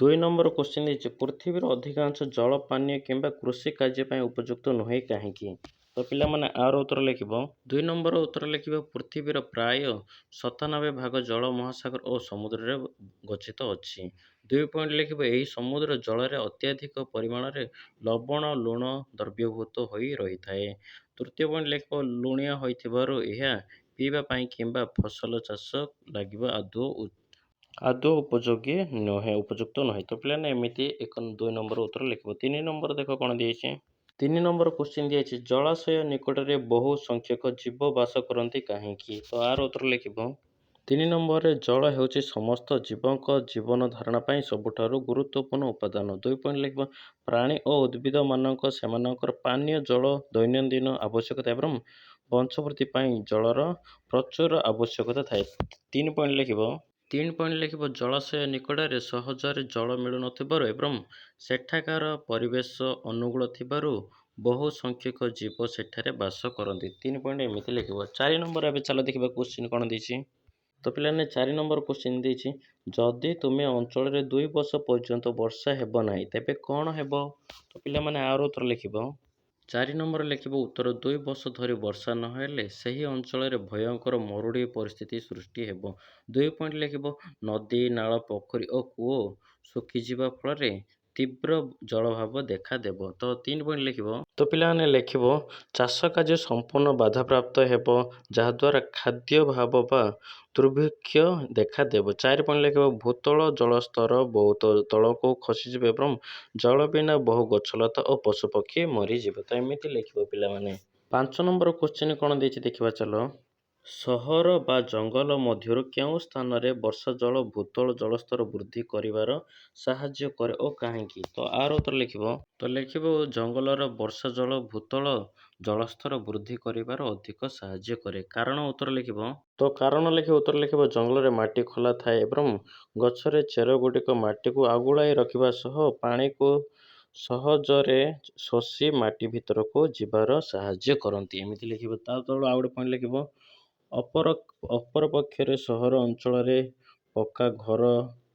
2 ନମ୍ବର କ୍ୱେଶ୍ଚିନ୍ ଦେଇଛି ପୃଥିବୀର ଅଧିକାଂଶ ଜଳ ପାନୀୟ କିମ୍ବା କୃଷି କାର୍ଯ୍ୟ ପାଇଁ ଉପଯୁକ୍ତ ନୁହେଁ କାହିଁକି? ତ ପିଲାମାନେ ଆର ଉତ୍ତର ଲେଖିବ। 2 ନମ୍ବର ଉତ୍ତର ଲେଖିବ ପୃଥିବୀର ପ୍ରାୟ 97% ଜଳ ମହାସାଗର ଓ ସମୁଦ୍ରରେ ଗଚ୍ଛିତ ଅଛି। 2 ପଏଣ୍ଟ ଲେଖିବ ଏହି ସମୁଦ୍ର ଜଳରେ ଅତ୍ୟଧିକ ପରିମାଣରେ ଲବଣ, ଲୁଣ ଦ୍ରବୀଭୂତ ହୋଇ ରହିଥାଏ। ତୃତୀୟ ପଏଣ୍ଟ ଲେଖିବ ଲୁଣିଆ ହୋଇଥିବାରୁ ଏହା ପିଇବା ପାଇଁ କିମ୍ବା ଫସଲ ଚାଷ ଲାଗିବା ଆଦୌ ଉପଯୁକ୍ତ ନୁହେଁ। ତ ପିଲାମାନେ ଏମିତି 2 ନମ୍ବର ଉତ୍ତର ଲେଖିବ। 3 ନମ୍ବର ଦେଖ କ'ଣ ଦିଆଯାଇଛି। 3 ନମ୍ବର କ୍ୱେଶ୍ଚିନ୍ ଦିଆଯାଇଛି ଜଳାଶୟ ନିକଟରେ ବହୁ ସଂଖ୍ୟକ ଜୀବ ବାସ କରନ୍ତି କାହିଁକି? ତ ଆର ଉତ୍ତର ଲେଖିବ। 3 ନମ୍ବରରେ ଜଳ ହେଉଛି ସମସ୍ତ ଜୀବଙ୍କ ଜୀବନ ଧାରଣ ପାଇଁ ସବୁଠାରୁ ଗୁରୁତ୍ୱପୂର୍ଣ୍ଣ ଉପାଦାନ। 2 ପଏଣ୍ଟ ଲେଖିବ ପ୍ରାଣୀ ଓ ଉଦ୍ଭିଦମାନଙ୍କ ସେମାନଙ୍କର ପାନୀୟ ଜଳ ଦୈନନ୍ଦିନ ଆବଶ୍ୟକତା ଏବଂ ବଂଶବୃଦ୍ଧି ପାଇଁ ଜଳର ପ୍ରଚୁର ଆବଶ୍ୟକତା ଥାଏ। 3 ପଏଣ୍ଟ ଲେଖିବ ଜଳାଶୟ ନିକଟରେ ସହଜରେ ଜଳ ମିଳୁନଥିବାରୁ ଏବଂ ସେଠାକାର ପରିବେଶ ଅନୁକୂଳ ଥିବାରୁ ବହୁ ସଂଖ୍ୟକ ଜୀବ ସେଠାରେ ବାସ କରନ୍ତି। 3 ପଏଣ୍ଟ ଏମିତି ଲେଖିବ। 4 ନମ୍ବର ଏବେ ଚାଲ ଦେଖିବା କ୍ୱେଶ୍ଚିନ୍ କ'ଣ ଦେଇଛି। ତ ପିଲାମାନେ 4 ନମ୍ବର କ୍ୱେଶ୍ଚିନ୍ ଦେଇଛି ଯଦି ତୁମେ ଅଞ୍ଚଳରେ 2 ବର୍ଷ ପର୍ଯ୍ୟନ୍ତ ବର୍ଷା ହେବ ନାହିଁ ତେବେ କ'ଣ ହେବ? ତ ପିଲାମାନେ ଆର ଉତ୍ତର ଲେଖିବ। 4 ନମ୍ବର ଲେଖିବ ଉତ୍ତର 2 ବର୍ଷ ଧରି ବର୍ଷା ନହେଲେ ସେହି ଅଞ୍ଚଳରେ ଭୟଙ୍କର ମରୁଡ଼ି ପରିସ୍ଥିତି ସୃଷ୍ଟି ହେବ। 2 ପଏଣ୍ଟ ଲେଖିବ ନଦୀ, ନାଳ, ପୋଖରୀ ଓ କୂଅ ଶୁଖିଯିବା ଫଳରେ ତୀବ୍ର ଜଳାଭାବ ଦେଖାଦେବ। ତ 3 ପଏଣ୍ଟ ଲେଖିବ। ତ ପିଲାମାନେ ଲେଖିବ ଚାଷ କାର୍ଯ୍ୟ ସମ୍ପୂର୍ଣ୍ଣ ବାଧାପ୍ରାପ୍ତ ହେବ ଯାହାଦ୍ୱାରା ଖାଦ୍ୟାଭାବ ବା ଦୁର୍ଭିକ୍ଷ ଦେଖାଦେବ। 4 ପଏଣ୍ଟ ଲେଖିବ ଭୂତଳ ଜଳସ୍ତର ବହୁତ ତଳକୁ ଖସିଯିବ ଏବଂ ଜଳ ବିନା ବହୁ ଗଛଲତା ଓ ପଶୁପକ୍ଷୀ ମରିଯିବେ। ତ ଏମିତି ଲେଖିବ ପିଲାମାନେ। 5 ନମ୍ବର କ୍ୱେଶ୍ଚିନ୍ କ'ଣ ଦେଇଛି ଦେଖିବା ଚାଲ। ସହର ବା ଜଙ୍ଗଲ ମଧ୍ୟରୁ କେଉଁ ସ୍ଥାନରେ ବର୍ଷା ଜଳ ଭୂତଳ ଜଳସ୍ତର ବୃଦ୍ଧି କରିବାରେ ସାହାଯ୍ୟ କରେ ଓ କାହିଁକି? ତ ଆର ଉତ୍ତର ଲେଖିବ। ତ ଲେଖିବ ଜଙ୍ଗଲର ବର୍ଷା ଜଳ ଭୂତଳ ଜଳସ୍ତର ବୃଦ୍ଧି କରିବାରେ ଅଧିକ ସାହାଯ୍ୟ କରେ। କାରଣ ଉତ୍ତର ଲେଖିବ। ତ କାରଣ ଉତ୍ତର ଲେଖିବ ଜଙ୍ଗଲରେ ମାଟି ଖୋଲା ଥାଏ ଏବଂ ଗଛର ଚେରଗୁଡ଼ିକ ମାଟିକୁ ଆଗୁଳାଇ ରଖିବା ସହ ପାଣିକୁ ସହଜରେ ଶୋଷି ମାଟି ଭିତରକୁ ଯିବାର ସାହାଯ୍ୟ କରନ୍ତି। ଏମିତି ଲେଖିବ। ତା ତଳୁ ଆଉ ଗୋଟେ ପଏଣ୍ଟ ଲେଖିବ ଅପରପକ୍ଷରେ ସହର ଅଞ୍ଚଳରେ ପକ୍କା ଘର,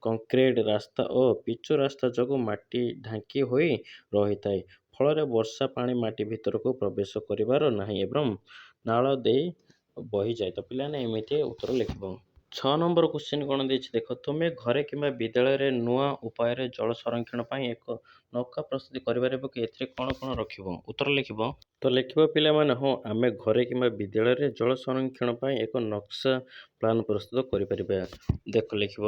କଂକ୍ରିଟ ରାସ୍ତା ଓ ପିଚୁ ରାସ୍ତା ଯୋଗୁଁ ମାଟି ଢାଙ୍କି ହୋଇ ରହିଥାଏ। ଫଳରେ ବର୍ଷା ପାଣି ମାଟି ଭିତରକୁ ପ୍ରବେଶ କରିବାର ନାହିଁ ଏବଂ ନାଳ ଦେଇ ବହିଯାଏ। ତ ପିଲାମାନେ ଏମିତି ଉତ୍ତର ଲେଖିବ। 6 ନମ୍ବର କ୍ୱେଶ୍ଚିନ୍ କ'ଣ ଦେଇଛି ଦେଖ ତୁମେ ଘରେ କିମ୍ବା ବିଦ୍ୟାଳୟରେ ନୂଆ ଉପାୟରେ ଜଳ ସଂରକ୍ଷଣ ପାଇଁ ଏକ ନୌକା ପ୍ରସ୍ତୁତ କରିପାରିବ କି? ଏଥିରେ କ'ଣ କ'ଣ ରଖିବ? ଉତ୍ତର ଲେଖିବ। ତ ଲେଖିବ ପିଲାମାନେ ହଁ ଆମେ ଘରେ କିମ୍ବା ବିଦ୍ୟାଳୟରେ ଜଳ ସଂରକ୍ଷଣ ପାଇଁ ଏକ ନକ୍ସା ପ୍ଲାନ୍ ପ୍ରସ୍ତୁତ କରିପାରିବା। ଦେଖ ଲେଖିବ।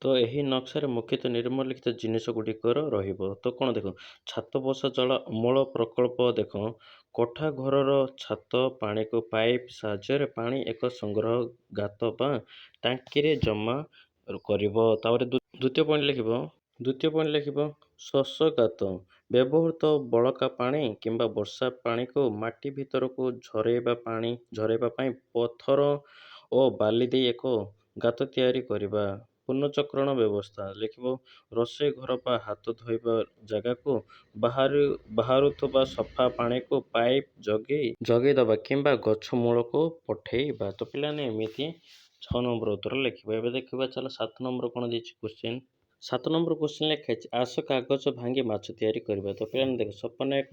ତ ଏହି ନକ୍ସାରେ ମୁଖ୍ୟତଃ ନିମ୍ନଲିଖିତ ଜିନିଷ ଗୁଡ଼ିକର ରହିବ। ତ କ'ଣ ଦେଖ ଛାତ ବସା ଜଳ ଅମଳ ପ୍ରକଳ୍ପ ଦେଖ କୋଠା ଘରର ଛାତ ପାଣିକୁ ପାଇପ୍ ସାହାଯ୍ୟରେ ପାଣି ଏକ ସଂଗ୍ରହ ଗାତ ବା ଟାଙ୍କିରେ ଜମା କରିବ। ତାପରେ ଦ୍ୱିତୀୟ ପଏଣ୍ଟ ଲେଖିବ ଶୋଷ ଗାତ ବ୍ୟବହୃତ ବଳକା ପାଣି କିମ୍ବା ବର୍ଷା ପାଣିକୁ ମାଟି ଭିତରକୁ ଝରେଇବା ପାଇଁ ପଥର ଓ ବାଲି ଦେଇ ଏକ ଗାତ ତିଆରି କରିବା। ପୁନଃଚକ୍ରଣ ବ୍ୟବସ୍ଥା ଲେଖିବ ରୋଷେଇ ଘର ବା ହାତ ଧୋଇବା ଜାଗାକୁ ବାହାରୁଥିବା ସଫା ପାଣିକୁ ପାଇପ୍ ଯୋଗେଇ ଦେବା କିମ୍ବା ଗଛ ମୂଳକୁ ପଠେଇବା। ତ ପିଲାମାନେ ଏମିତି 6 ନମ୍ବର ଉତ୍ତର ଲେଖିବ। ଏବେ ଦେଖିବା ଚାଲ 7 ନମ୍ବର କ'ଣ ଦେଇଛି କ୍ୱେଶ୍ଚିନ୍। 7 ନମ୍ବର କ୍ୱେଶ୍ଚିନ୍ ଲେଖା ହେଇଛି ଆସ କାଗଜ ଭାଙ୍ଗି ମାଛ ତିଆରି କରିବା। ତ ପିଲାମାନେ ଦେଖ ସପନ ଏକ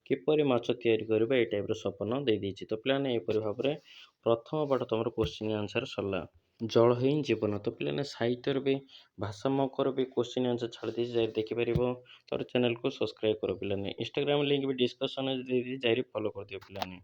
କିପରି ମାଛ ତିଆରି କରିବା ଏଇ ଟାଇପ୍ର ସପନ ଦେଇଦେଇଛି। ତ ପିଲାମାନେ ଏପରି ଭାବରେ ପ୍ରଥମ ପାଠ ତୁମର କ୍ୱେଶ୍ଚିନ୍ ଆନ୍ସର୍ ସରିଲା। ଜଳ ହିଁ ଜୀବନ। ତ ପିଲାମାନେ ସାହିତ୍ୟର ବି ଭାଷାମଙ୍କର ବି କ୍ୱେଶ୍ଚିନ୍ ଆନ୍ସର୍ ଛାଡ଼ି ଦେଇଛି ଯାଇ ଦେଖିପାରିବ। ତାର ଚ୍ୟାନେଲକୁ ସବସ୍କ୍ରାଇବ୍ କର ପିଲାମାନେ। ଇନଷ୍ଟାଗ୍ରାମ ଲିଙ୍କ୍ ବି ଡିସ୍କ୍ରିପ୍ସନରେ ଦେଇଦେଇଛି ଯାଇ ଫଲୋ କରିଦିଅ ପିଲାମାନେ।